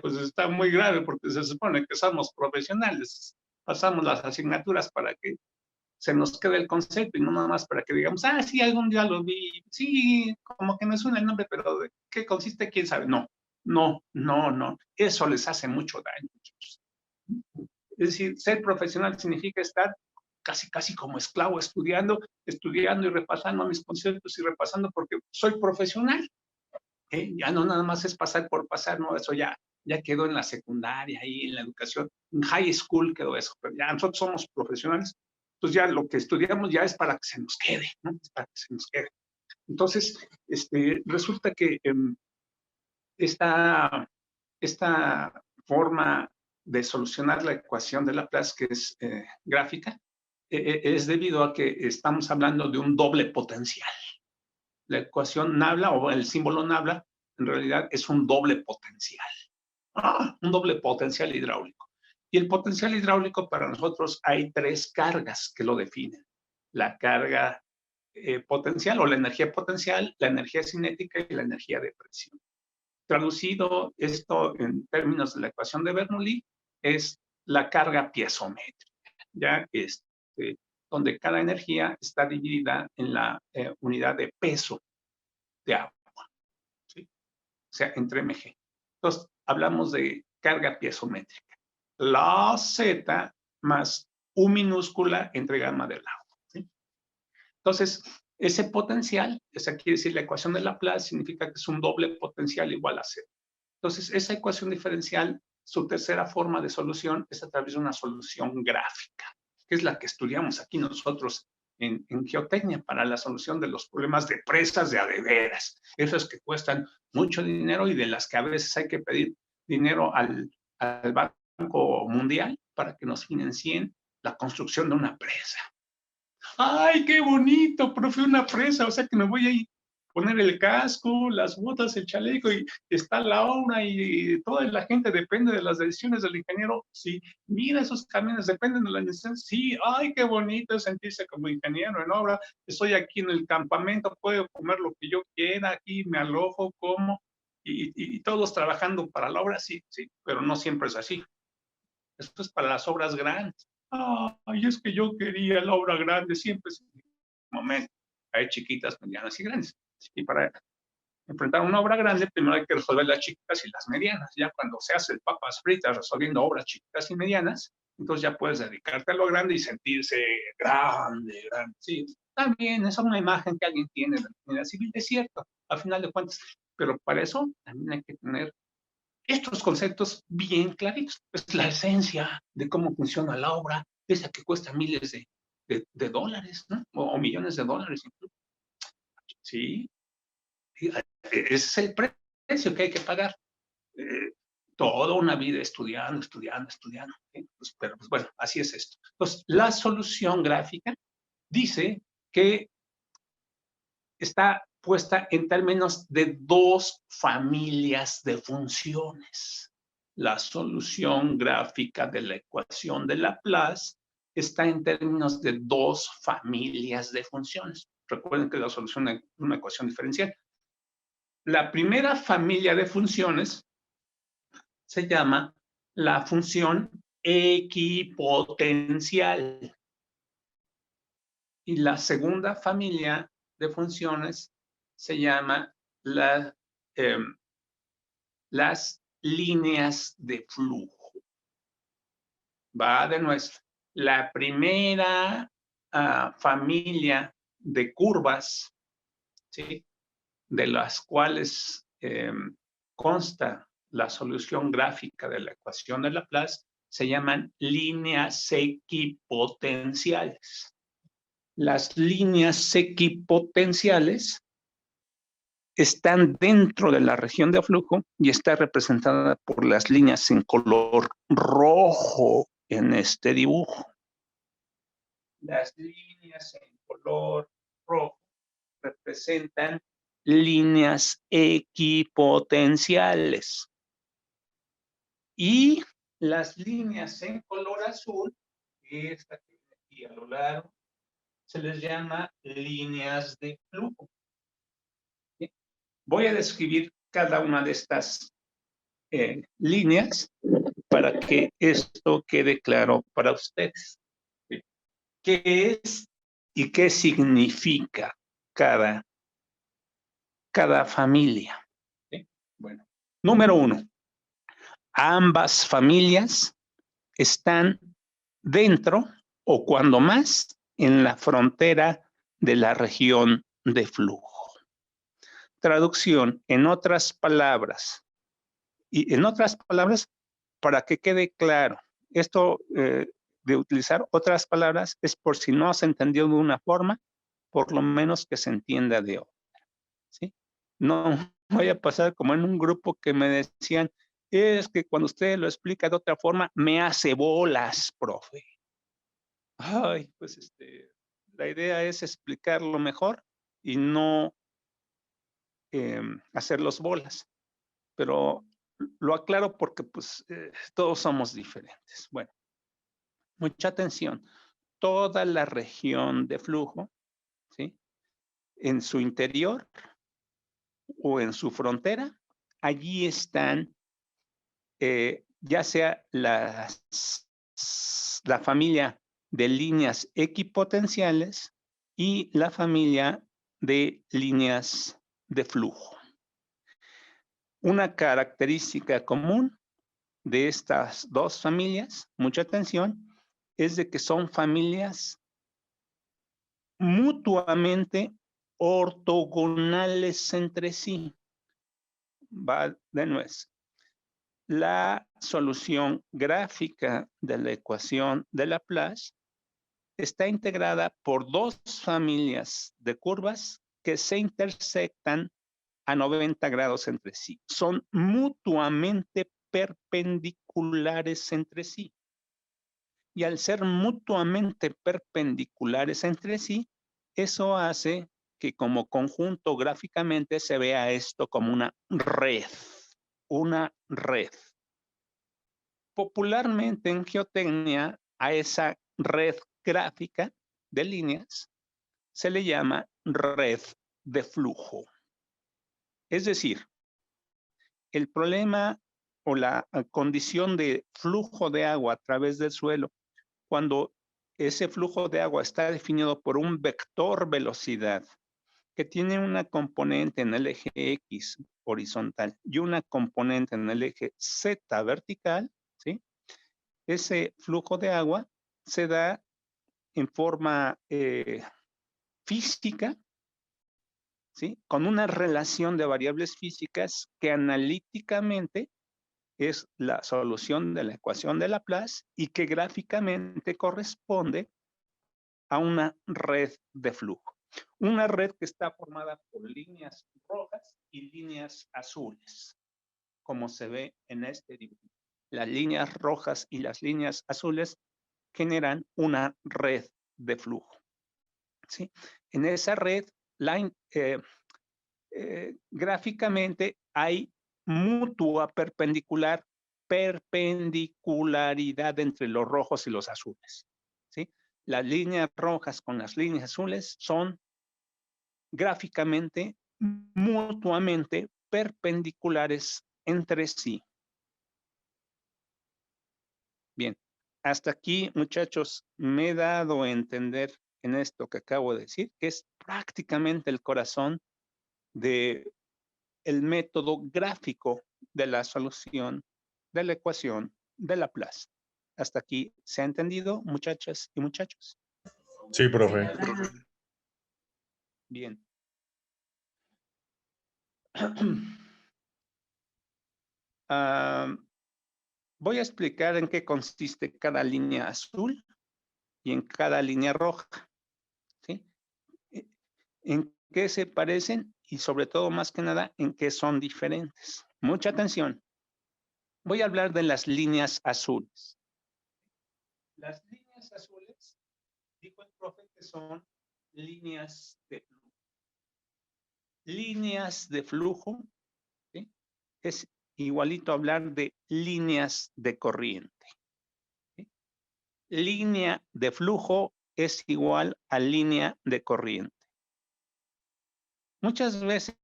Pues está muy grave porque se supone que somos profesionales. Pasamos las asignaturas para que se nos quede el concepto y no nada más para que digamos, sí, algún día lo vi, sí, como que me suena el nombre, pero ¿de qué consiste? ¿Quién sabe? No. Eso les hace mucho daño, muchachos. Es decir, ser profesional significa estar casi como esclavo estudiando y repasando mis conceptos y repasando porque soy profesional. Ya no nada más es pasar por pasar, no, eso ya quedó en la secundaria, ahí en la educación, en high school quedó eso, pero ya nosotros somos profesionales, pues ya lo que estudiamos ya es para que se nos quede, ¿no? Es para que se nos quede. Entonces, resulta que esta forma de solucionar la ecuación de Laplace, que es gráfica, es debido a que estamos hablando de un doble potencial. La ecuación nabla o el símbolo nabla en realidad es un doble potencial. Un doble potencial hidráulico. Y el potencial hidráulico para nosotros hay 3 cargas que lo definen. La carga potencial o la energía potencial, la energía cinética y la energía de presión. Traducido esto en términos de la ecuación de Bernoulli, es la carga piezométrica, ya donde cada energía está dividida en la unidad de peso de agua, ¿sí? O sea, entre mg. Entonces, hablamos de carga piezométrica. La Z más U minúscula entre gamma del agua, ¿sí? Entonces, ese potencial, esa quiere decir la ecuación de Laplace, significa que es un doble potencial igual a Z. Entonces, esa ecuación diferencial, su tercera forma de solución es a través de una solución gráfica, que es la que estudiamos aquí nosotros en geotecnia para la solución de los problemas de presas de a de veras. Esas que cuestan mucho dinero y de las que a veces hay que pedir dinero al Banco Mundial para que nos financien la construcción de una presa. ¡Ay, qué bonito, profe, una presa! O sea que me voy a ir poner el casco, las botas, el chaleco y está la obra y toda la gente depende de las decisiones del ingeniero. Sí, mira, esos camiones dependen de las decisiones. Sí, ay, qué bonito sentirse como ingeniero en obra. Estoy aquí en el campamento, puedo comer lo que yo quiera, aquí me alojo, como y todos trabajando para la obra. Sí, pero no siempre es así. Esto es para las obras grandes. Ay, es que yo quería la obra grande, siempre es un momento. Hay chiquitas, medianas y grandes. Y para enfrentar una obra grande, primero hay que resolver las chiquitas y las medianas. Ya cuando se hace el papas fritas resolviendo obras chiquitas y medianas, entonces ya puedes dedicarte a lo grande y sentirse grande. Sí, está bien, esa es una imagen que alguien tiene de la ingeniería civil, es cierto, al final de cuentas. Pero para eso también hay que tener estos conceptos bien claritos. Es la esencia de cómo funciona la obra, esa que cuesta miles de dólares, ¿no? O millones de dólares incluso. Sí, ese es el precio que hay que pagar. Toda una vida estudiando. Pero pues bueno, así es esto. Entonces, la solución gráfica dice que está puesta en términos de 2 familias de funciones. La solución gráfica de la ecuación de Laplace está en términos de 2 familias de funciones. Recuerden que la solución es una ecuación diferencial. La primera familia de funciones se llama la función equipotencial. Y la segunda familia de funciones se llama las líneas de flujo. Va de nuevo. La primera familia de curvas, ¿sí?, de las cuales consta la solución gráfica de la ecuación de Laplace, se llaman líneas equipotenciales. Las líneas equipotenciales están dentro de la región de flujo y está representada por las líneas en color rojo en este dibujo. Las líneas en color rojo representan líneas equipotenciales. Y las líneas en color azul, esta que viene aquí a lo largo, se les llama líneas de flujo. ¿Sí? Voy a describir cada una de estas líneas para que esto quede claro para ustedes. ¿Sí? ¿Qué es y qué significa cada familia? ¿Sí? Bueno, número 1. Ambas familias están dentro o cuando más en la frontera de la región de flujo. Traducción, en otras palabras, y en otras palabras, para que quede claro, esto de utilizar otras palabras es por si no se entendió de una forma, por lo menos que se entienda de otra. ¿Sí? No voy a pasar como en un grupo que me decían, es que cuando usted lo explica de otra forma, me hace bolas, profe. Ay, pues la idea es explicarlo mejor y no hacerlos bolas. Pero lo aclaro porque pues todos somos diferentes. Bueno, mucha atención. Toda la región de flujo, ¿sí? En su interior o en su frontera, allí están ya sea la familia de líneas equipotenciales y la familia de líneas de flujo. Una característica común de estas dos familias, mucha atención, es de que son familias mutuamente ortogonales entre sí. Va de nuez. La solución gráfica de la ecuación de Laplace está integrada por dos familias de curvas que se intersectan a 90 grados entre sí. Son mutuamente perpendiculares entre sí. Y al ser mutuamente perpendiculares entre sí, eso hace que como conjunto gráficamente se vea esto como una red. Una red. Popularmente en geotecnia a esa red gráfica de líneas se le llama red de flujo. Es decir, el problema o la condición de flujo de agua a través del suelo, cuando ese flujo de agua está definido por un vector velocidad que tiene una componente en el eje X horizontal y una componente en el eje Z vertical, ¿sí? Ese flujo de agua se da en forma física, ¿sí? Con una relación de variables físicas que analíticamente es la solución de la ecuación de Laplace y que gráficamente corresponde a una red de flujo. Una red que está formada por líneas rojas y líneas azules, como se ve en este dibujo. Las líneas rojas y las líneas azules generan una red de flujo. ¿Sí? En esa red, gráficamente hay mutua perpendicularidad entre los rojos y los azules. ¿Sí? Las líneas rojas con las líneas azules son gráficamente mutuamente perpendiculares entre sí. Bien, hasta aquí, muchachos, me he dado a entender en esto que acabo de decir, que es prácticamente el corazón del método gráfico de la solución de la ecuación de Laplace. Hasta aquí, ¿se ha entendido, muchachas y muchachos? Sí, profe. Bien. Voy a explicar en qué consiste cada línea azul y en cada línea roja. ¿Sí? en qué se parecen y sobre todo, más que nada, en qué son diferentes. Mucha atención. Voy a hablar de las líneas azules. Las líneas azules, dijo el profe, que son líneas de flujo. Líneas de flujo, ¿sí? Es igualito a hablar de líneas de corriente, ¿sí? Línea de flujo es igual a línea de corriente. Muchas veces,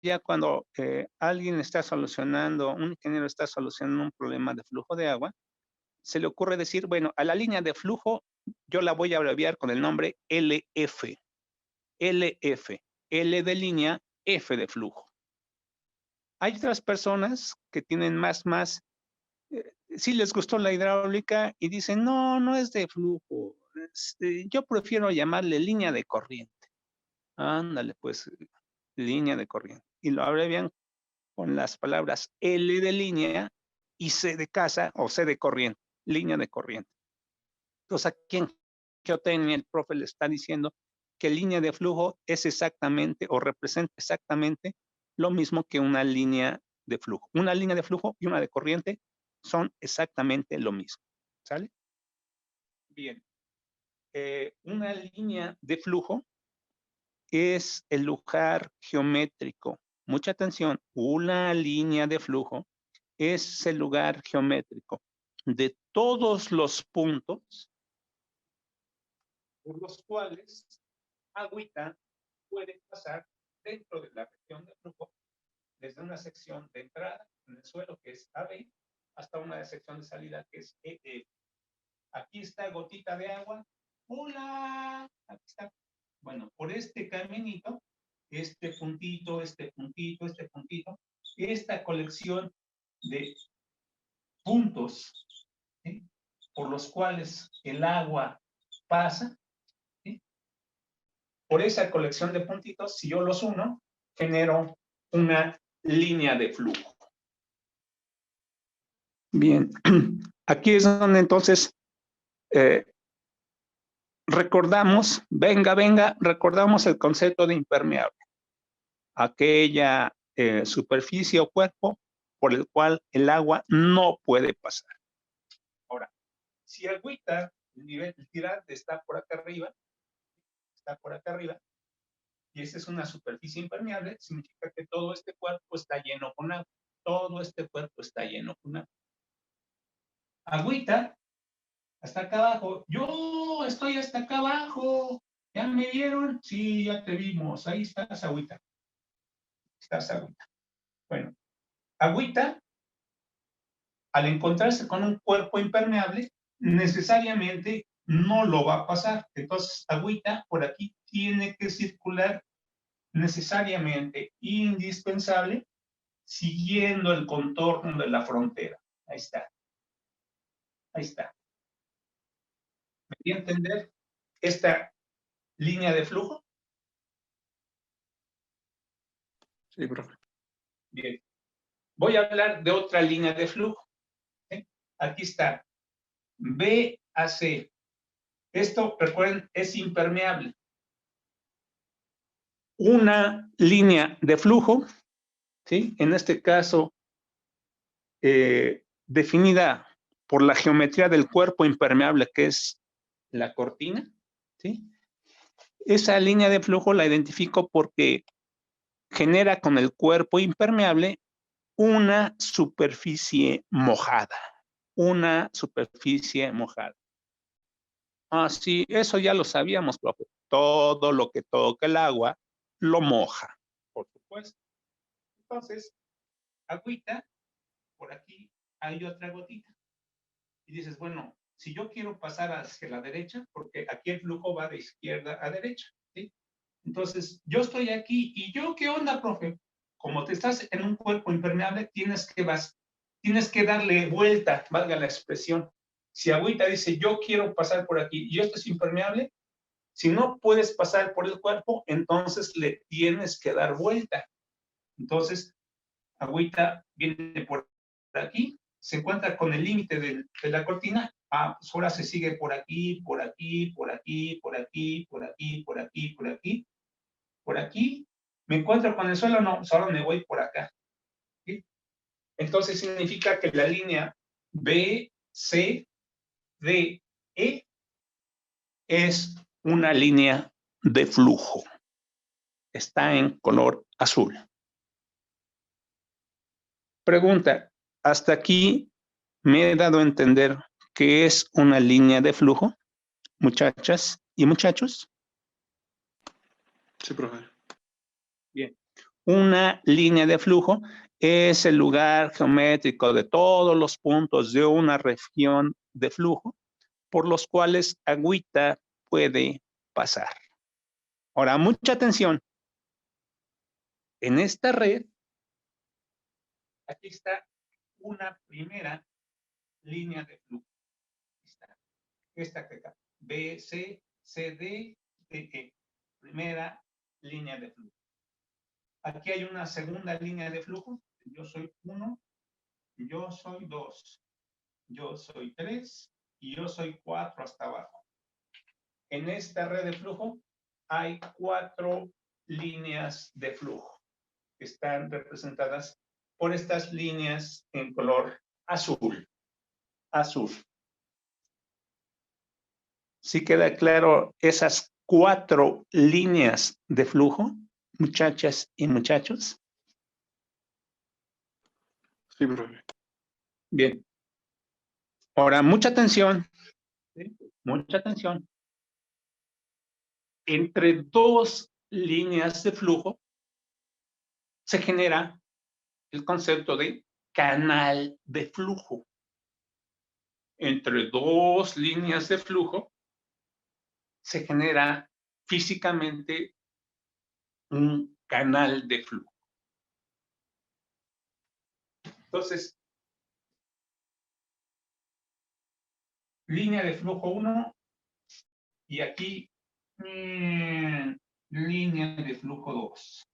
ya cuando alguien está solucionando, un ingeniero está solucionando un problema de flujo de agua, se le ocurre decir, bueno, a la línea de flujo yo la voy a abreviar con el nombre LF. LF, L de línea, F de flujo. Hay otras personas que tienen sí les gustó la hidráulica y dicen, no, no es de flujo. Yo prefiero llamarle línea de corriente. Ándale, pues, línea de corriente. Y lo abrevian con las palabras L de línea y C de casa o C de corriente, línea de corriente. Entonces, aquí en geotecnia el profe le está diciendo que línea de flujo es exactamente o representa exactamente lo mismo que una línea de flujo. Una línea de flujo y una de corriente son exactamente lo mismo. ¿Sale? Bien. Una línea de flujo es el lugar geométrico. Mucha atención, una línea de flujo es el lugar geométrico de todos los puntos por los cuales agüita puede pasar dentro de la región de flujo, desde una sección de entrada en el suelo, que es AB, hasta una sección de salida, que es EF. Aquí está gotita de agua. ¡Hola! Aquí está. Bueno, por este caminito, este puntito, este puntito, este puntito, esta colección de puntos, ¿sí?, por los cuales el agua pasa, ¿sí?, por esa colección de puntitos, si yo los uno, genero una línea de flujo. Bien, aquí es donde entonces recordamos, recordamos el concepto de impermeable. Aquella superficie o cuerpo por el cual el agua no puede pasar. Ahora, si agüita, el nivel del tirante está por acá arriba, y esa es una superficie impermeable, significa que todo este cuerpo está lleno con agua. Todo este cuerpo está lleno con agua. Agüita, hasta acá abajo. Yo estoy hasta acá abajo. ¿Ya me vieron? Sí, ya te vimos. Ahí estás, agüita. Estás, agüita. Bueno, agüita, al encontrarse con un cuerpo impermeable, necesariamente no lo va a pasar. Entonces, agüita por aquí tiene que circular necesariamente, indispensable, siguiendo el contorno de la frontera. Ahí está. Ahí está. ¿Me voy a entender esta línea de flujo? Sí, profe. Bien. Voy a hablar de otra línea de flujo, ¿sí? Aquí está. BAC. Esto, recuerden, es impermeable. Una línea de flujo, ¿sí?, en este caso, definida por la geometría del cuerpo impermeable, que es la cortina, ¿sí? Esa línea de flujo la identifico porque genera con el cuerpo impermeable una superficie mojada. Una superficie mojada. Ah, sí, eso ya lo sabíamos, profe. Todo lo que toca el agua lo moja, por supuesto. Entonces, agüita, por aquí hay otra gotita. Y dices, bueno, si yo quiero pasar hacia la derecha, porque aquí el flujo va de izquierda a derecha, ¿sí? Entonces, yo estoy aquí, ¿y yo qué onda, profe? Como te estás en un cuerpo impermeable, tienes que darle vuelta, valga la expresión. Si agüita dice, yo quiero pasar por aquí, y esto es impermeable, si no puedes pasar por el cuerpo, entonces le tienes que dar vuelta. Entonces, agüita viene por aquí, se encuentra con el límite de la cortina Pues ahora se sigue por aquí, por aquí, por aquí, por aquí, por aquí, por aquí, por aquí, por aquí. ¿Me encuentro con el suelo? No, pues ahora me voy por acá. ¿Sí? Entonces significa que la línea B, C, D, E es una línea de flujo. Está en color azul. Pregunta, ¿hasta aquí me he dado a entender qué es una línea de flujo, muchachas y muchachos? Sí, profe. Bien. Una línea de flujo es el lugar geométrico de todos los puntos de una región de flujo por los cuales agüita puede pasar. Ahora, mucha atención. En esta red, aquí está una primera línea de flujo. Esta que está, B, C, C, D, D, E. Primera línea de flujo. Aquí hay una segunda línea de flujo. Yo soy 1, yo soy 2, yo soy 3 y yo soy 4 hasta abajo. En esta red de flujo hay 4 líneas de flujo que están representadas por estas líneas en color azul. Azul. ¿Sí queda claro esas 4 líneas de flujo, muchachas y muchachos? Sí, profe. Bien. Ahora, mucha atención. ¿Sí? Mucha atención. Entre 2 líneas de flujo se genera el concepto de canal de flujo. Entre 2 líneas de flujo se genera físicamente un canal de flujo. Entonces, línea de flujo 1 y aquí línea de flujo 2.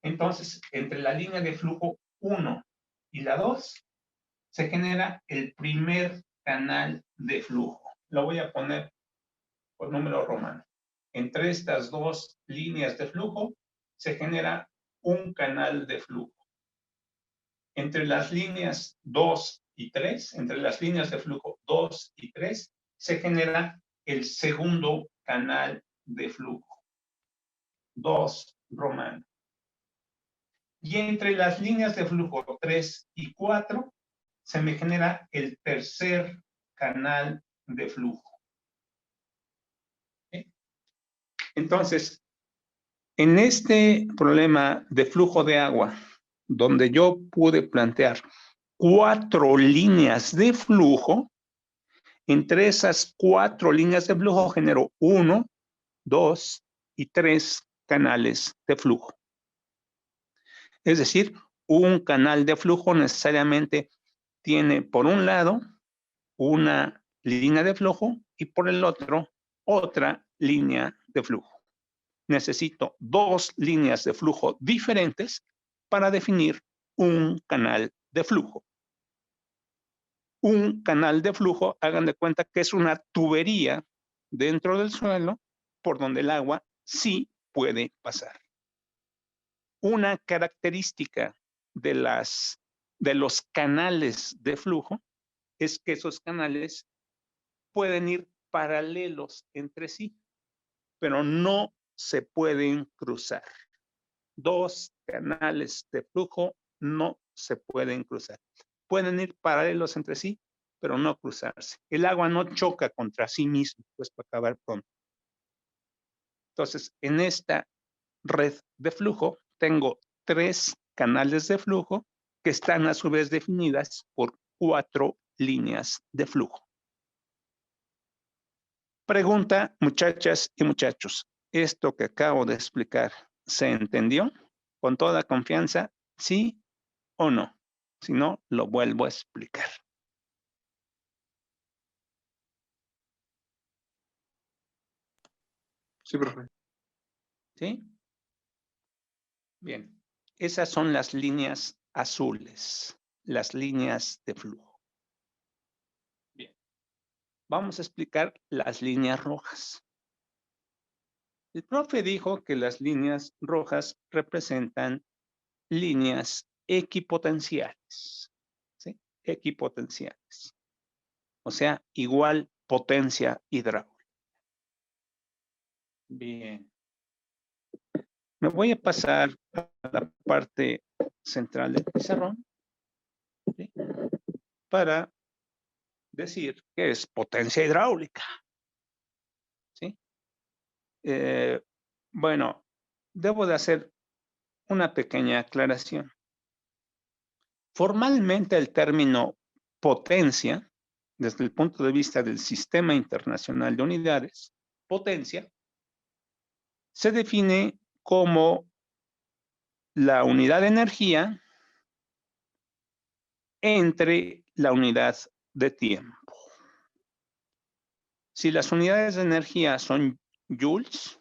Entonces, entre la línea de flujo 1 y la 2 se genera el primer canal de flujo. Lo voy a poner por número romano. Entre estas 2 líneas de flujo se genera un canal de flujo. Entre las líneas 2 y 3, entre las líneas de flujo 2 y 3, se genera el segundo canal de flujo. 2 romano. Y entre las líneas de flujo 3 y 4, se me genera el tercer canal de flujo. ¿Sí? Entonces, en este problema de flujo de agua, donde yo pude plantear 4 líneas de flujo, entre esas 4 líneas de flujo genero 1, 2 y 3 canales de flujo. Es decir, un canal de flujo necesariamente tiene por un lado una línea de flujo y por el otro otra línea de flujo. Necesito 2 líneas de flujo diferentes para definir un canal de flujo. Un canal de flujo, hagan de cuenta que es una tubería dentro del suelo por donde el agua sí puede pasar. Una característica de los canales de flujo es que esos canales pueden ir paralelos entre sí, pero no se pueden cruzar. 2 canales de flujo no se pueden cruzar. Pueden ir paralelos entre sí, pero no cruzarse. El agua no choca contra sí mismo, pues para acabar pronto. Entonces, en esta red de flujo tengo 3 canales de flujo que están a su vez definidas por 4 líneas de flujo. Pregunta, muchachas y muchachos, ¿esto que acabo de explicar se entendió? Con toda confianza, ¿sí o no? Si no, lo vuelvo a explicar. Sí, profe. ¿Sí? Bien. Esas son las líneas azules, las líneas de flujo. Bien. vamos a explicar las líneas rojas. El profe dijo que las líneas rojas representan líneas equipotenciales, ¿sí? Equipotenciales. O sea, igual potencia hidráulica. Bien. Me voy a pasar a la parte central del pizarrón, ¿sí? Para decir que es potencia hidráulica, ¿sí? Bueno, debo de hacer una pequeña aclaración. Formalmente el término potencia, desde el punto de vista del Sistema Internacional de Unidades, potencia, se define como la unidad de energía entre la unidad de tiempo. Si las unidades de energía son joules,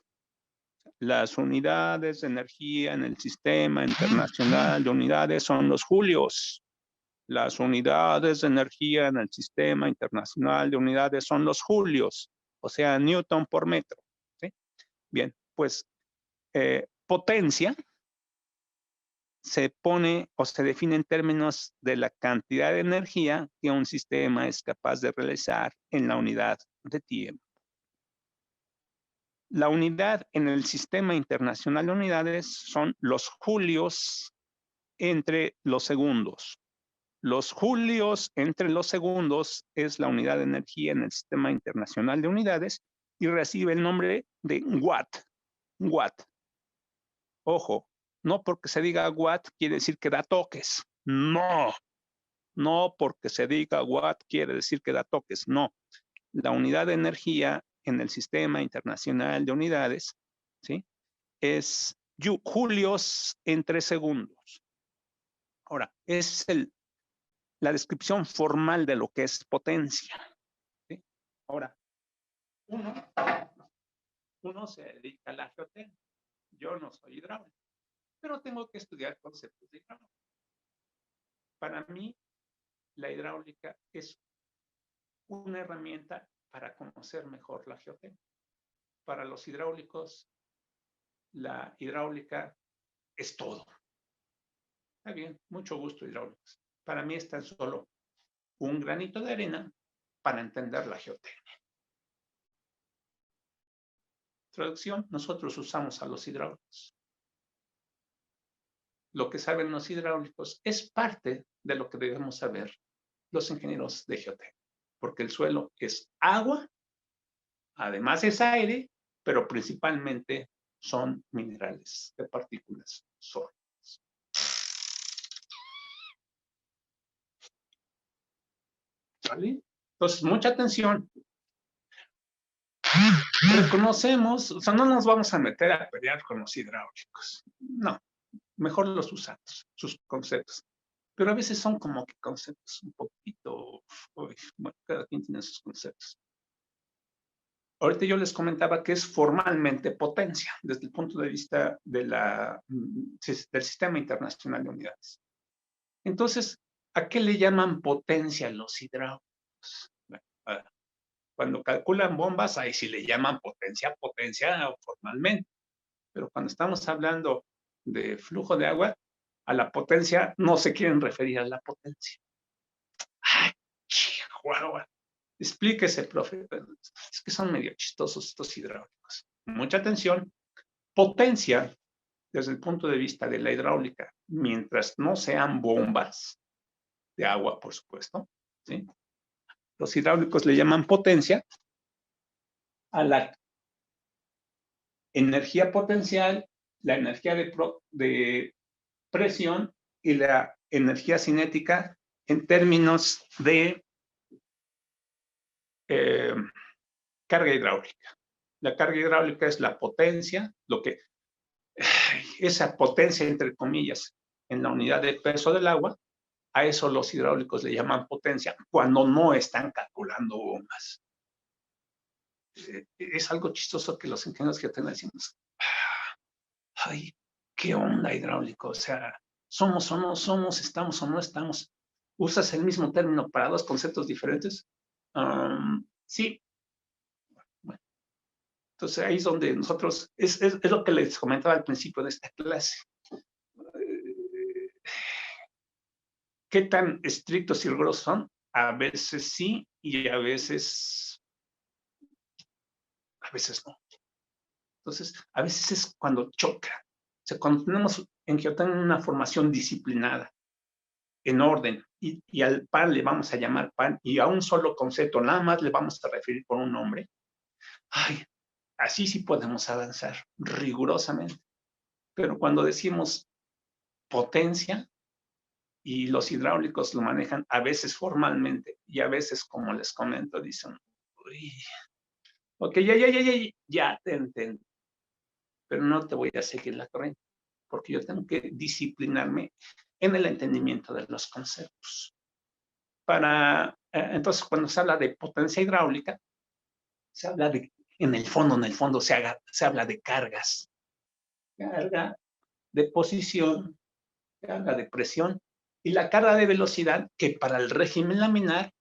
las unidades de energía en el Sistema Internacional de Unidades son los julios. Las unidades de energía en el Sistema Internacional de Unidades son los julios, o sea, Newton por metro, ¿sí? Bien, pues potencia se pone o se define en términos de la cantidad de energía que un sistema es capaz de realizar en la unidad de tiempo. La unidad en el Sistema Internacional de Unidades son los julios entre los segundos. Los julios entre los segundos es la unidad de energía en el Sistema Internacional de Unidades y recibe el nombre de watt. Watt. Ojo, no porque se diga watt quiere decir que da toques. No. No porque se diga watt quiere decir que da toques. No. La unidad de energía en el Sistema Internacional de Unidades, ¿sí? Es julios entre segundos. Ahora, es la descripción formal de lo que es potencia, ¿sí? Ahora, uno se dedica a la geotécnica. Yo no soy hidráulico, pero tengo que estudiar conceptos de hidráulica. Para mí, la hidráulica es una herramienta para conocer mejor la geotécnica. Para los hidráulicos, la hidráulica es todo. Está bien, mucho gusto, hidráulicos. Para mí es tan solo un granito de arena para entender la geotécnica. Traducción, nosotros usamos a los hidráulicos. Lo que saben los hidráulicos es parte de lo que debemos saber los ingenieros de geotécnica, porque el suelo es agua, además es aire, pero principalmente son minerales de partículas sólidas. ¿Vale? Entonces, mucha atención. Reconocemos, o sea, no nos vamos a meter a pelear con los hidráulicos. No, mejor los usamos, sus conceptos. Pero a veces son como que conceptos un poquito, bueno, cada quien tiene sus conceptos. Ahorita yo les comentaba que es formalmente potencia, desde el punto de vista de del Sistema Internacional de Unidades. Entonces, ¿a qué le llaman potencia los hidráulicos? Bueno, cuando calculan bombas, ahí sí le llaman potencia formalmente. Pero cuando estamos hablando de flujo de agua, a la potencia no se quieren referir a la potencia. ¡Ay, chihuahua! Explíquese, profe. Es que son medio chistosos estos hidráulicos. Mucha atención. Potencia, desde el punto de vista de la hidráulica, mientras no sean bombas de agua, por supuesto, ¿sí? Los hidráulicos le llaman potencia a la energía potencial, la energía de presión y la energía cinética en términos de carga hidráulica. La carga hidráulica es la potencia, esa potencia entre comillas en la unidad de peso del agua. A eso los hidráulicos le llaman potencia cuando no están calculando bombas. Es algo chistoso que los ingenieros geotécnicos decimos, ay, ¿qué onda hidráulico? O sea, somos o no somos, estamos o no estamos. ¿Usas el mismo término para dos conceptos diferentes? Sí. Bueno, entonces ahí es donde nosotros, es lo que les comentaba al principio de esta clase. ¿Qué tan estrictos y rigurosos son? A veces sí y a veces no. Entonces, a veces es cuando choca. O sea, cuando tenemos en Geotán una formación disciplinada, en orden, y al pan le vamos a llamar pan, y a un solo concepto nada más le vamos a referir por un nombre, ay, así sí podemos avanzar rigurosamente. Pero cuando decimos potencia, y los hidráulicos lo manejan a veces formalmente, y a veces, como les comento, dicen, uy, ok, ya te entiendo, pero no te voy a seguir la corriente, porque yo tengo que disciplinarme en el entendimiento de los conceptos. Entonces, cuando se habla de potencia hidráulica, se habla de, en el fondo se habla de cargas. Carga de posición, carga de presión y la carga de velocidad, que para el régimen laminar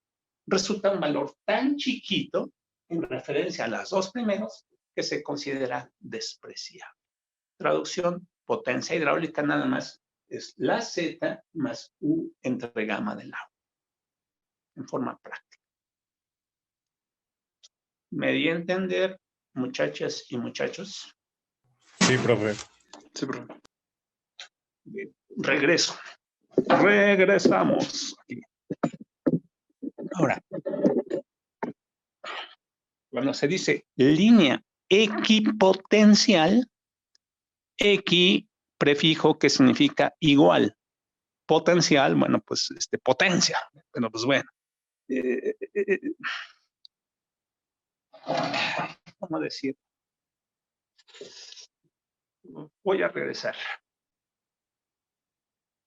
resulta un valor tan chiquito en referencia a las dos primeros que se considera despreciable. Traducción, potencia hidráulica nada más es la Z más U entre gamma del agua, en forma práctica. ¿Me di a entender, muchachas y muchachos? Sí, profe. Sí, profe. Regresamos. Aquí. Ahora, cuando se dice línea equipotencial, equi prefijo que significa igual. Potencial, bueno, pues potencia. Bueno, pues bueno. ¿Cómo decir? Voy a regresar.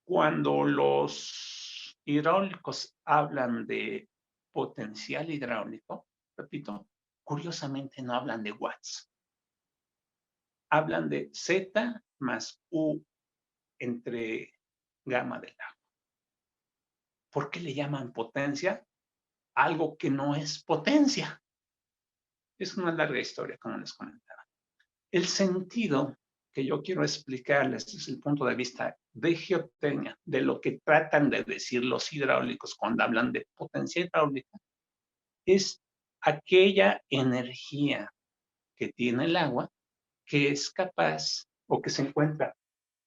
Cuando los hidráulicos hablan de potencial hidráulico, repito, curiosamente no hablan de watts. Hablan de Z más U entre gamma del agua. ¿Por qué le llaman potencia? Algo que no es potencia. Es una larga historia, como les comentaba. El sentido que yo quiero explicarles desde el punto de vista de geotecnia, de lo que tratan de decir los hidráulicos cuando hablan de potencia hidráulica, es aquella energía que tiene el agua que es capaz o que se encuentra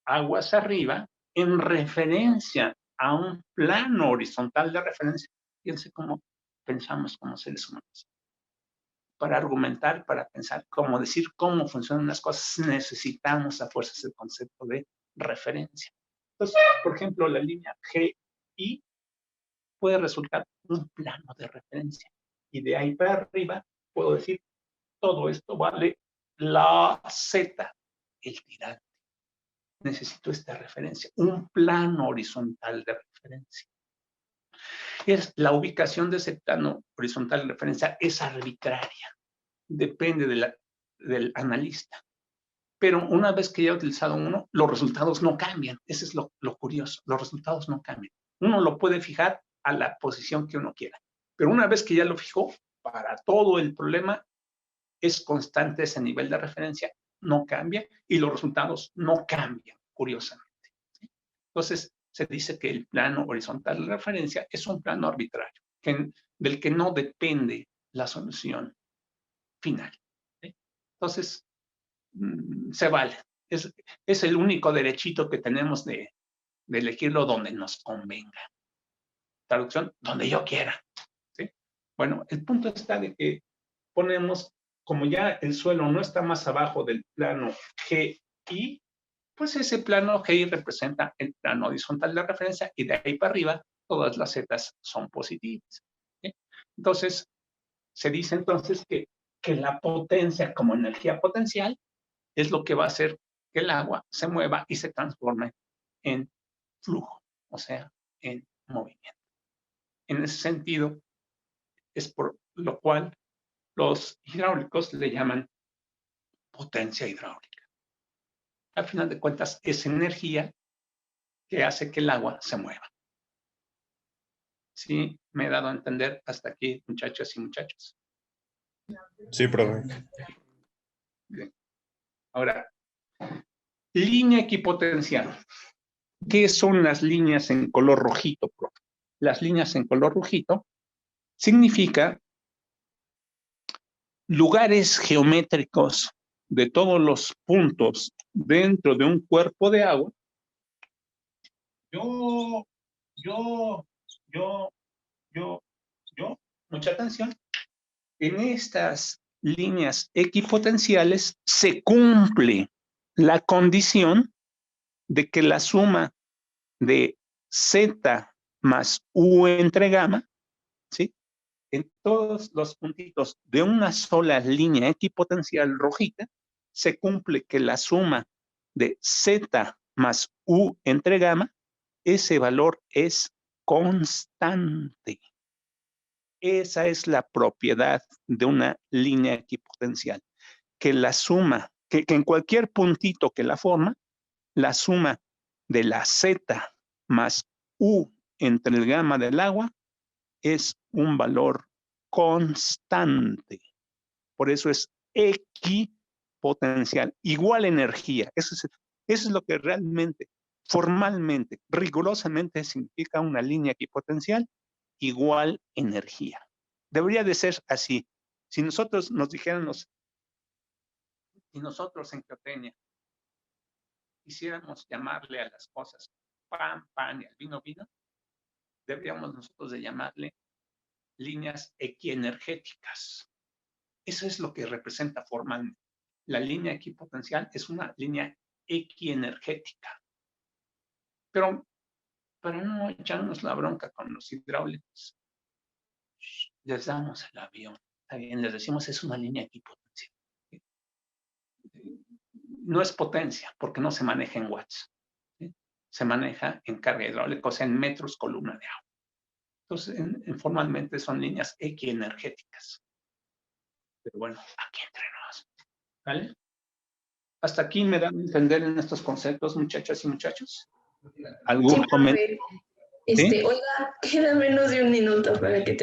aguas arriba en referencia a un plano horizontal de referencia. Fíjense cómo pensamos como seres humanos. Para argumentar, para pensar, cómo decir cómo funcionan las cosas, necesitamos a fuerzas el concepto de referencia. Entonces, por ejemplo, la línea GI puede resultar un plano de referencia. Y de ahí para arriba puedo decir, todo esto vale la Z, el tirante. Necesito esta referencia, un plano horizontal de referencia. La ubicación de ese plano horizontal de referencia es arbitraria, depende del analista. Pero una vez que ya he utilizado uno, los resultados no cambian. Eso es lo curioso, los resultados no cambian. Uno lo puede fijar a la posición que uno quiera, pero una vez que ya lo fijó, para todo el problema es constante ese nivel de referencia, no cambia y los resultados no cambian, curiosamente. Entonces, se dice que el plano horizontal de referencia es un plano arbitrario, del que no depende la solución final. Entonces, se vale. Es el único derechito que tenemos de elegirlo donde nos convenga. Traducción, donde yo quiera. ¿Sí? Bueno, el punto está de que ponemos, como ya el suelo no está más abajo del plano GI, pues ese plano GI representa el plano horizontal de referencia y de ahí para arriba todas las zetas son positivas. ¿Sí? Entonces, se dice entonces que la potencia como energía potencial es lo que va a hacer que el agua se mueva y se transforme en flujo, o sea, en movimiento. En ese sentido, es por lo cual los hidráulicos le llaman potencia hidráulica. Al final de cuentas, es energía que hace que el agua se mueva. ¿Sí? ¿Me he dado a entender hasta aquí, muchachas y muchachos? Sí, profe. Bien. Ahora, línea equipotencial. ¿Qué son las líneas en color rojito, profe? Las líneas en color rojito significa lugares geométricos de todos los puntos dentro de un cuerpo de agua. Yo, yo, yo, yo, mucha atención. En estas líneas equipotenciales se cumple la condición de que la suma de Z más U entre gamma, ¿sí? En todos los puntitos de una sola línea equipotencial rojita, se cumple que la suma de Z más U entre gamma, ese valor es constante. Esa es la propiedad de una línea equipotencial, que la suma, que en cualquier puntito que la forma, la suma de la Z más U entre el gamma del agua es un valor constante. Por eso es equipotencial, igual energía. Eso es lo que realmente, formalmente, rigurosamente significa una línea equipotencial, igual energía. Debería de ser así. Si nosotros nos dijéramos, y nosotros en Geotecnia quisiéramos llamarle a las cosas pan, pan y al vino, vino, deberíamos nosotros de llamarle líneas equienergéticas. Eso es lo que representa formalmente. La línea equipotencial es una línea equienergética. Pero para no echarnos la bronca con los hidráulicos, les damos el avión. Está bien, les decimos es una línea equipotencial. No es potencia, porque no se maneja en watts. ¿Sí? Se maneja en carga hidráulica, o sea, en metros columna de agua. Entonces, formalmente son líneas equienergéticas. Pero bueno, aquí entre nos. ¿Vale? Hasta aquí me dan a entender en estos conceptos, muchachas y muchachos. ¿Algún Sí, comentario? profe. ¿Sí? Oiga, queda menos de un minuto para que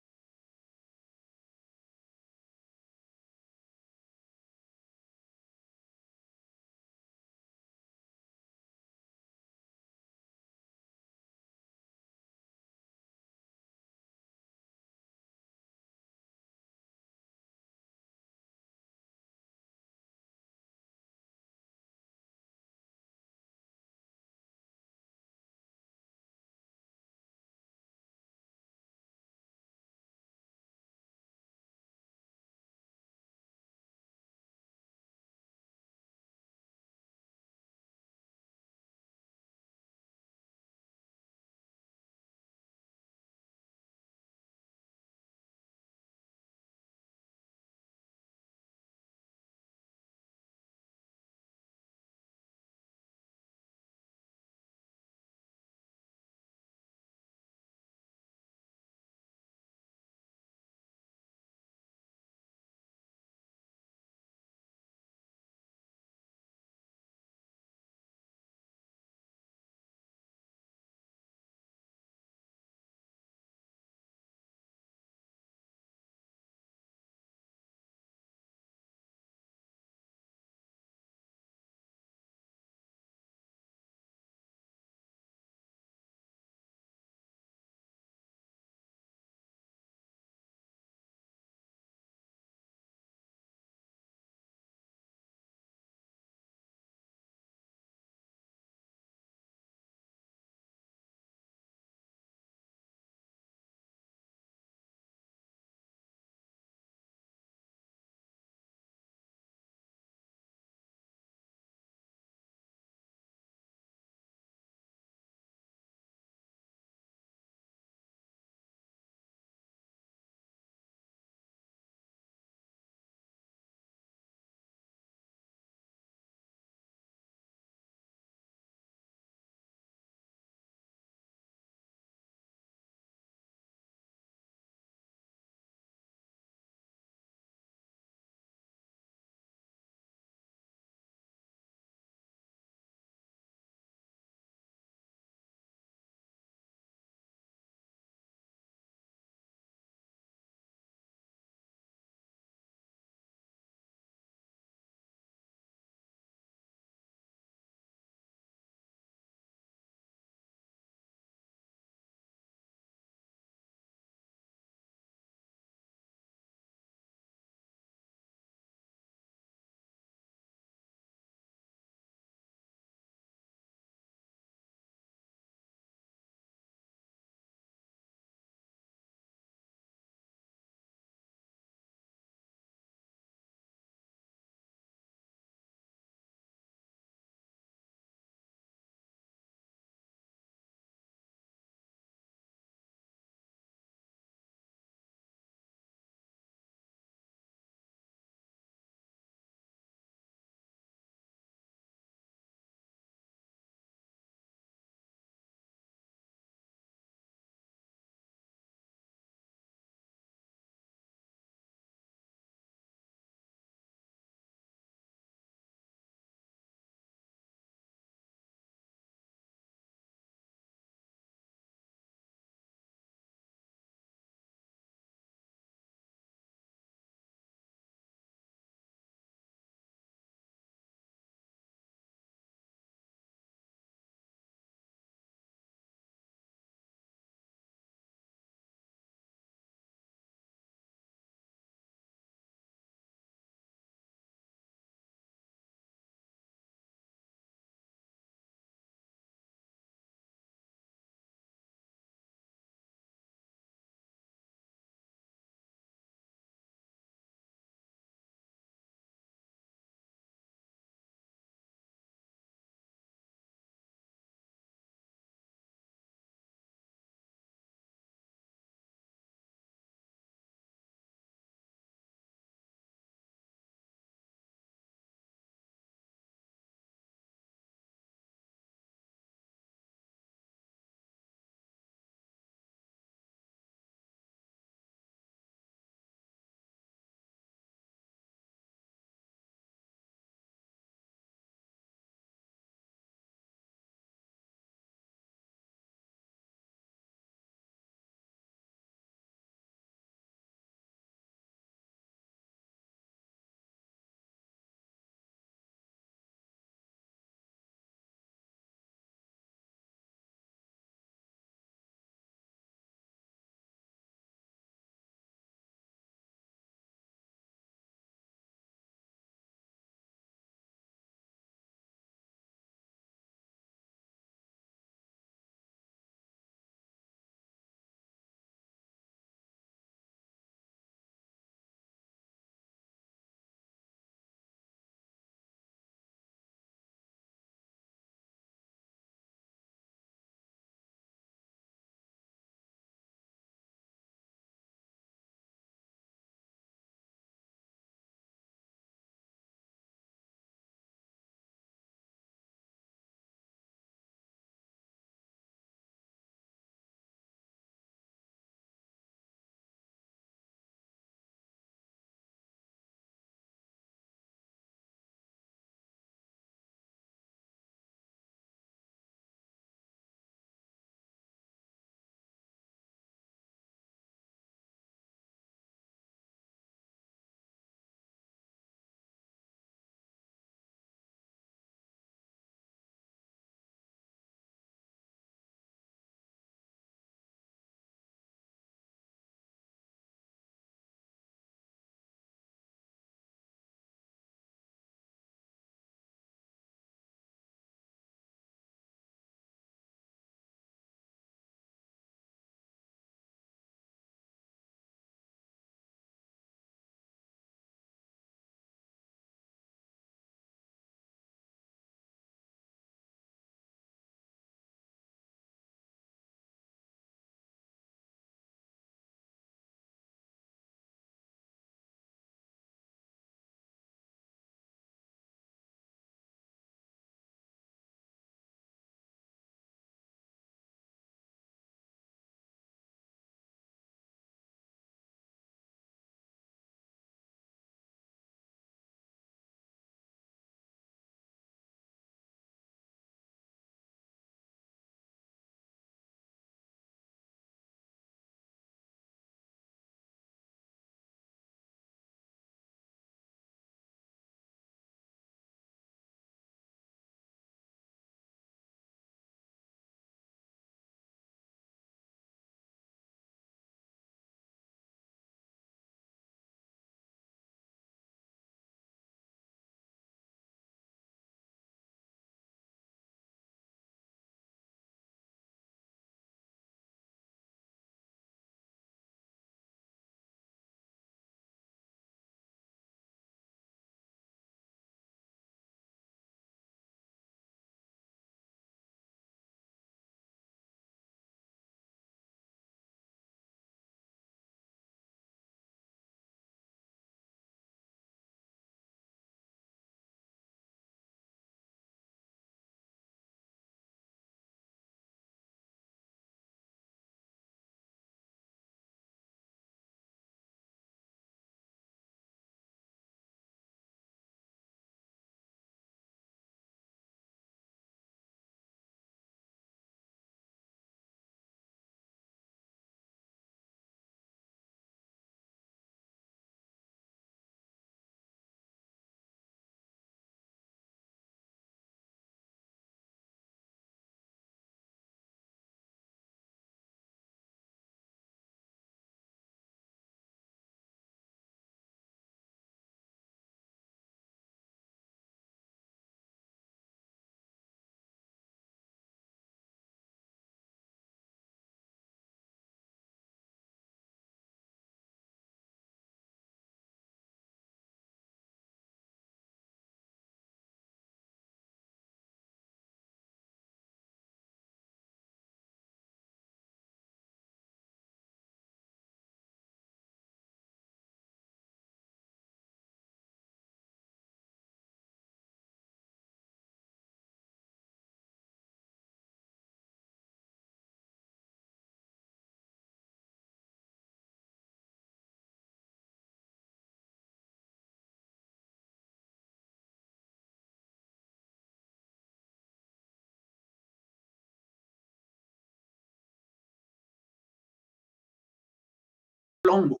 oblongo.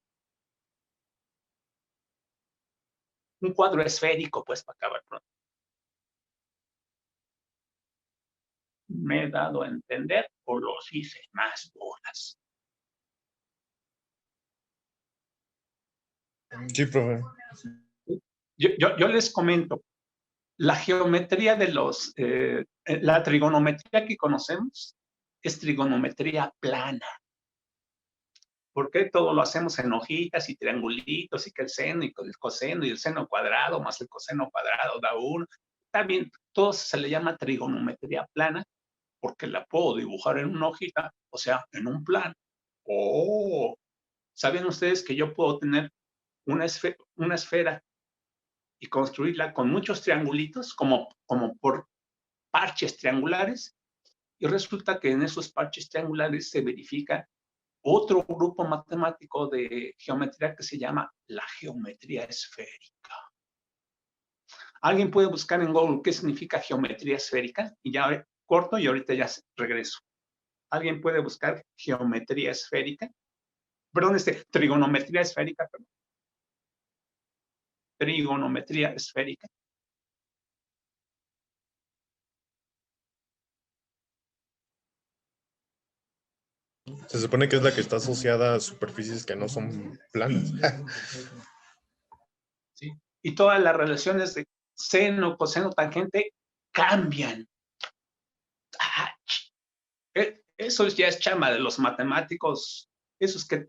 Un cuadro esférico, pues, para acabar pronto. ¿Me he dado a entender o los hice más bolas? Sí, profe. Yo les comento, la geometría de la trigonometría que conocemos es trigonometría plana. ¿Por qué todo lo hacemos en hojitas y triangulitos y que el seno y el coseno y el seno cuadrado más el coseno cuadrado da 1? Está bien, todo se le llama trigonometría plana porque la puedo dibujar en una hojita, o sea, en un plano. Oh, ¿saben ustedes que yo puedo tener una esfera y construirla con muchos triangulitos, como por parches triangulares? Y resulta que en esos parches triangulares se verifica otro grupo matemático de geometría que se llama la geometría esférica. ¿Alguien puede buscar en Google qué significa geometría esférica? Y ya corto y ahorita ya regreso. ¿Alguien puede buscar geometría esférica? Perdón, trigonometría esférica, perdón. Trigonometría esférica. Se supone que es la que está asociada a superficies que no son planas. ¿Sí? Y todas las relaciones de seno, coseno, tangente cambian. Eso ya es chamba de los matemáticos, esos que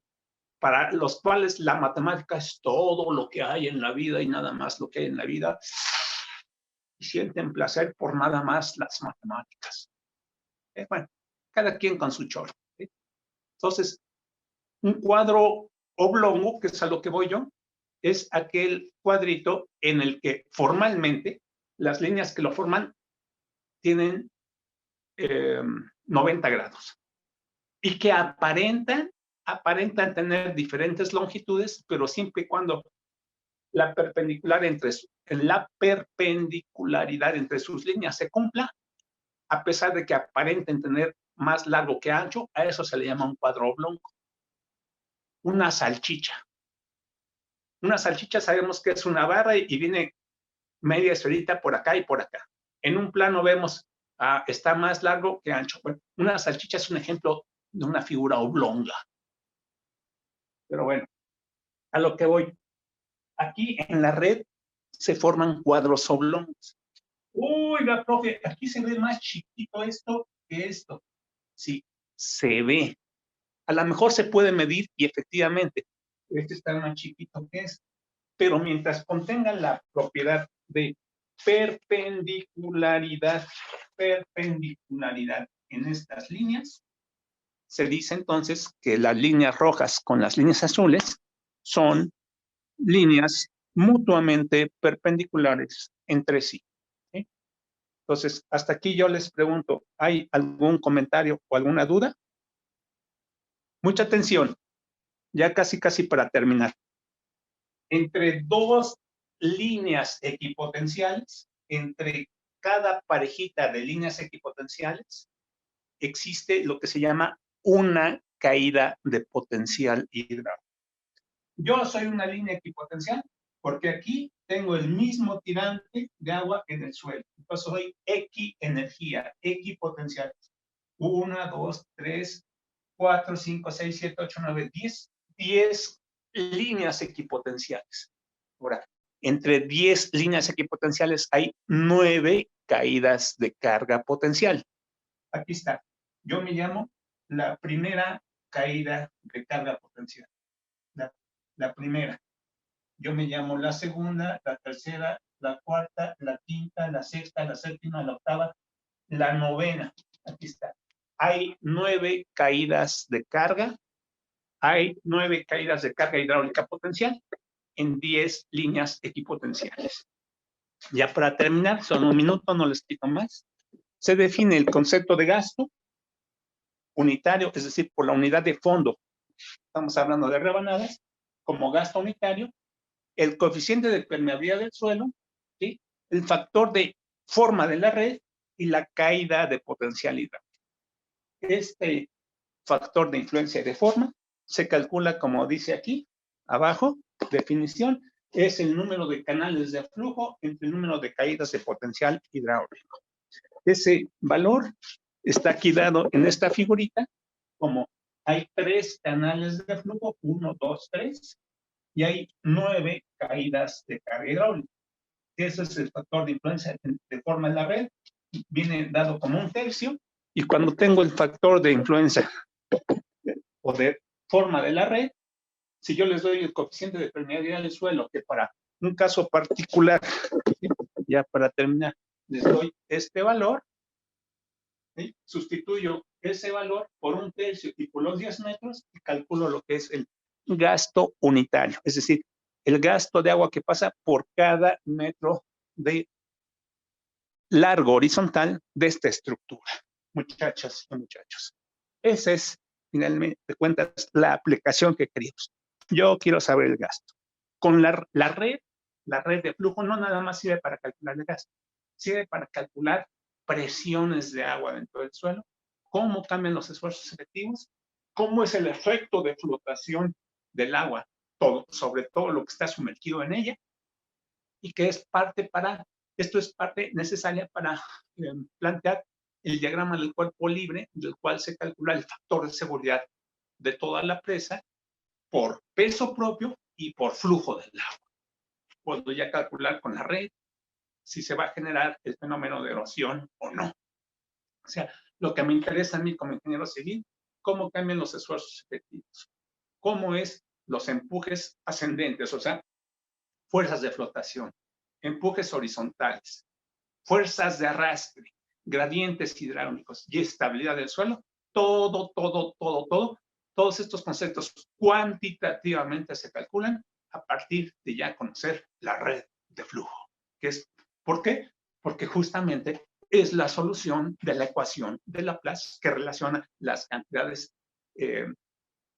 para los cuales la matemática es todo lo que hay en la vida y nada más lo que hay en la vida, y sienten placer por nada más las matemáticas. Bueno, cada quien con su chorro. Entonces, un cuadro oblongo, que es a lo que voy yo, es aquel cuadrito en el que formalmente las líneas que lo forman tienen 90 grados y que aparentan tener diferentes longitudes, pero siempre y cuando la perpendicularidad entre sus líneas se cumpla, a pesar de que aparenten tener más largo que ancho, a eso se le llama un cuadro oblongo. Una salchicha. Una salchicha sabemos que es una barra y viene media esferita por acá y por acá. En un plano vemos, está más largo que ancho. Bueno, una salchicha es un ejemplo de una figura oblonga. Pero bueno, a lo que voy. Aquí en la red se forman cuadros oblongos. Oiga, profe, aquí se ve más chiquito esto que esto. Sí, se ve. A lo mejor se puede medir y efectivamente, este está más chiquito que este. Pero mientras contengan la propiedad de perpendicularidad en estas líneas, se dice entonces que las líneas rojas con las líneas azules son líneas mutuamente perpendiculares entre sí. ¿Sí? Entonces, hasta aquí yo les pregunto, ¿hay algún comentario o alguna duda? Mucha atención, ya casi para terminar. Entre dos líneas equipotenciales, entre cada parejita de líneas equipotenciales, existe lo que se llama una caída de potencial hidráulico. Yo soy una línea equipotencial porque aquí tengo el mismo tirante de agua en el suelo. Entonces soy energía, equipotencial. 1, 2, 3, 4, 5, 6, 7, 8, 9, 10. 10 líneas equipotenciales. Ahora, entre 10 líneas equipotenciales hay 9 caídas de carga potencial. Aquí está. Yo me llamo la primera caída de carga potencial. La primera. Yo me llamo la segunda, la tercera, la cuarta, la quinta, la sexta, la séptima, la octava, la novena. Aquí está. Hay 9 caídas de carga. Hay 9 caídas de carga hidráulica potencial en 10 líneas equipotenciales. Ya para terminar, son un minuto, no les quito más. Se define el concepto de gasto unitario, es decir, por la unidad de fondo. Estamos hablando de rebanadas, como gasto unitario, el coeficiente de permeabilidad del suelo, ¿sí? El factor de forma de la red y la caída de potencial hidráulico. Este factor de influencia y de forma se calcula como dice aquí, abajo, definición, es el número de canales de flujo entre el número de caídas de potencial hidráulico. Ese valor está aquí dado en esta figurita, como hay 3 canales de flujo, 1, 2, 3, y hay 9 caídas de carga hidráulica. Ese es el factor de influencia de forma en la red, viene dado como 1/3, y cuando tengo el factor de influencia o de forma de la red, si yo les doy el coeficiente de permeabilidad del suelo, que para un caso particular, ya para terminar, les doy este valor, ¿sí? Sustituyo ese valor por 1/3 y por los 10 metros y calculo lo que es el gasto unitario, es decir, el gasto de agua que pasa por cada metro de largo horizontal de esta estructura. Muchachas y muchachos, esa es, finalmente de cuentas, la aplicación que queríamos. Yo quiero saber el gasto. Con la red de flujo no nada más sirve para calcular el gasto, sirve para calcular presiones de agua dentro del suelo, cómo cambian los esfuerzos efectivos, cómo es el efecto de flotación del agua, sobre todo lo que está sumergido en ella, y que es esto es parte necesaria para plantear el diagrama del cuerpo libre, del cual se calcula el factor de seguridad de toda la presa por peso propio y por flujo del agua. Puedo ya calcular con la red si se va a generar el fenómeno de erosión o no. O sea, lo que me interesa a mí como ingeniero civil, cómo cambian los esfuerzos efectivos, cómo es los empujes ascendentes, o sea, fuerzas de flotación, empujes horizontales, fuerzas de arrastre, gradientes hidráulicos y estabilidad del suelo, todos estos conceptos cuantitativamente se calculan a partir de ya conocer la red de flujo. ¿Por qué? Porque justamente es la solución de la ecuación de Laplace que relaciona las cantidades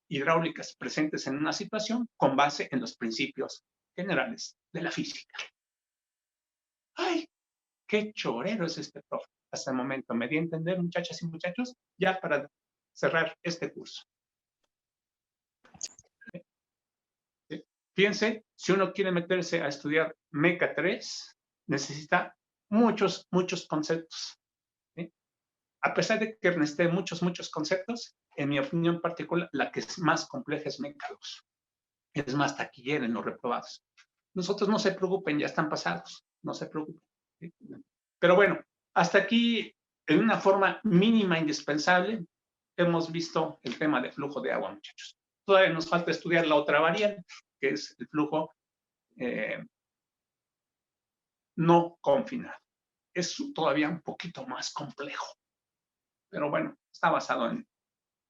hidráulicas presentes en una situación con base en los principios generales de la física. ¡Ay! ¡Qué chorero es este profe! Hasta el momento me di a entender, muchachas y muchachos, ya para cerrar este curso. Fíjense, si uno quiere meterse a estudiar Meca 3, necesita muchos conceptos. ¿Sí? A pesar de que necesite muchos conceptos, en mi opinión particular, la que es más compleja es Meca 2. Es más taquillera en los reprobados. Nosotros no se preocupen, ya están pasados, no se preocupen. ¿Sí? Pero bueno, hasta aquí, en una forma mínima indispensable, hemos visto el tema de flujo de agua, muchachos. Todavía nos falta estudiar la otra variante, que es el flujo no confinado. Es todavía un poquito más complejo, pero bueno, está basado en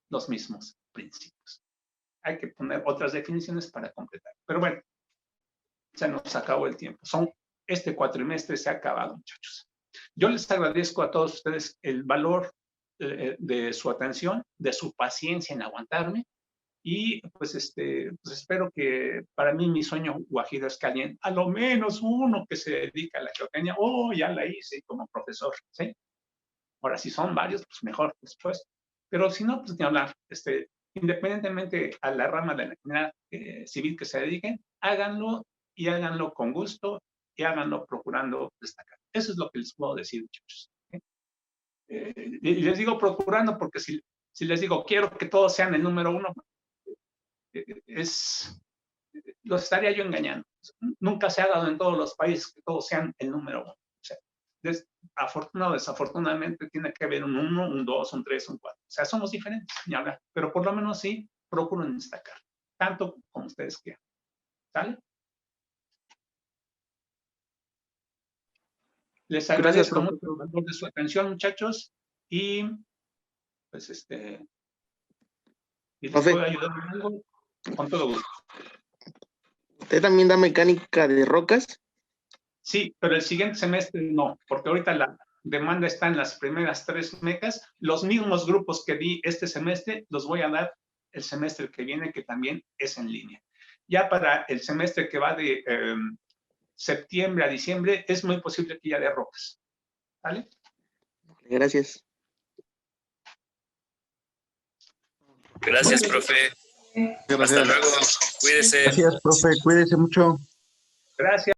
los mismos principios. Hay que poner otras definiciones para completar. Pero bueno, se nos acabó el tiempo. Este cuatrimestre se ha acabado, muchachos. Yo les agradezco a todos ustedes el valor de su atención, de su paciencia en aguantarme. Y pues, pues espero que para mí mi sueño guajiro es que alguien, a lo menos uno que se dedica a la geotecnia, ya la hice como profesor, ¿sí? Ahora, si son varios, pues mejor después. Pero si no, pues ni hablar. Independientemente a la rama de la ingeniería civil que se dediquen, háganlo y háganlo con gusto y háganlo procurando destacar. Eso es lo que les puedo decir, muchachos. ¿Sí? Y les digo procurando porque si les digo quiero que todos sean el número 1, los estaría yo engañando. Nunca se ha dado en todos los países que todos sean el número 1. O sea, afortunado o desafortunadamente tiene que haber un 1, un 2, un 3, un 4. O sea, somos diferentes, ni hablar. Pero por lo menos sí, procuren destacar, tanto como ustedes quieran. ¿Sale? Les agradezco mucho el valor de su atención, muchachos, y pues si les puedo ayudar en algo, con todo gusto. ¿Usted también da mecánica de rocas? Sí, pero el siguiente semestre no, porque ahorita la demanda está en las primeras 3 mecas. Los mismos grupos que di este semestre los voy a dar el semestre que viene, que también es en línea. Ya para el semestre que va de septiembre a diciembre, es muy posible que ya dé rocas. ¿Vale? Gracias. Gracias, profe. Gracias. Hasta luego. Cuídese. Gracias, profe. Cuídese mucho. Gracias.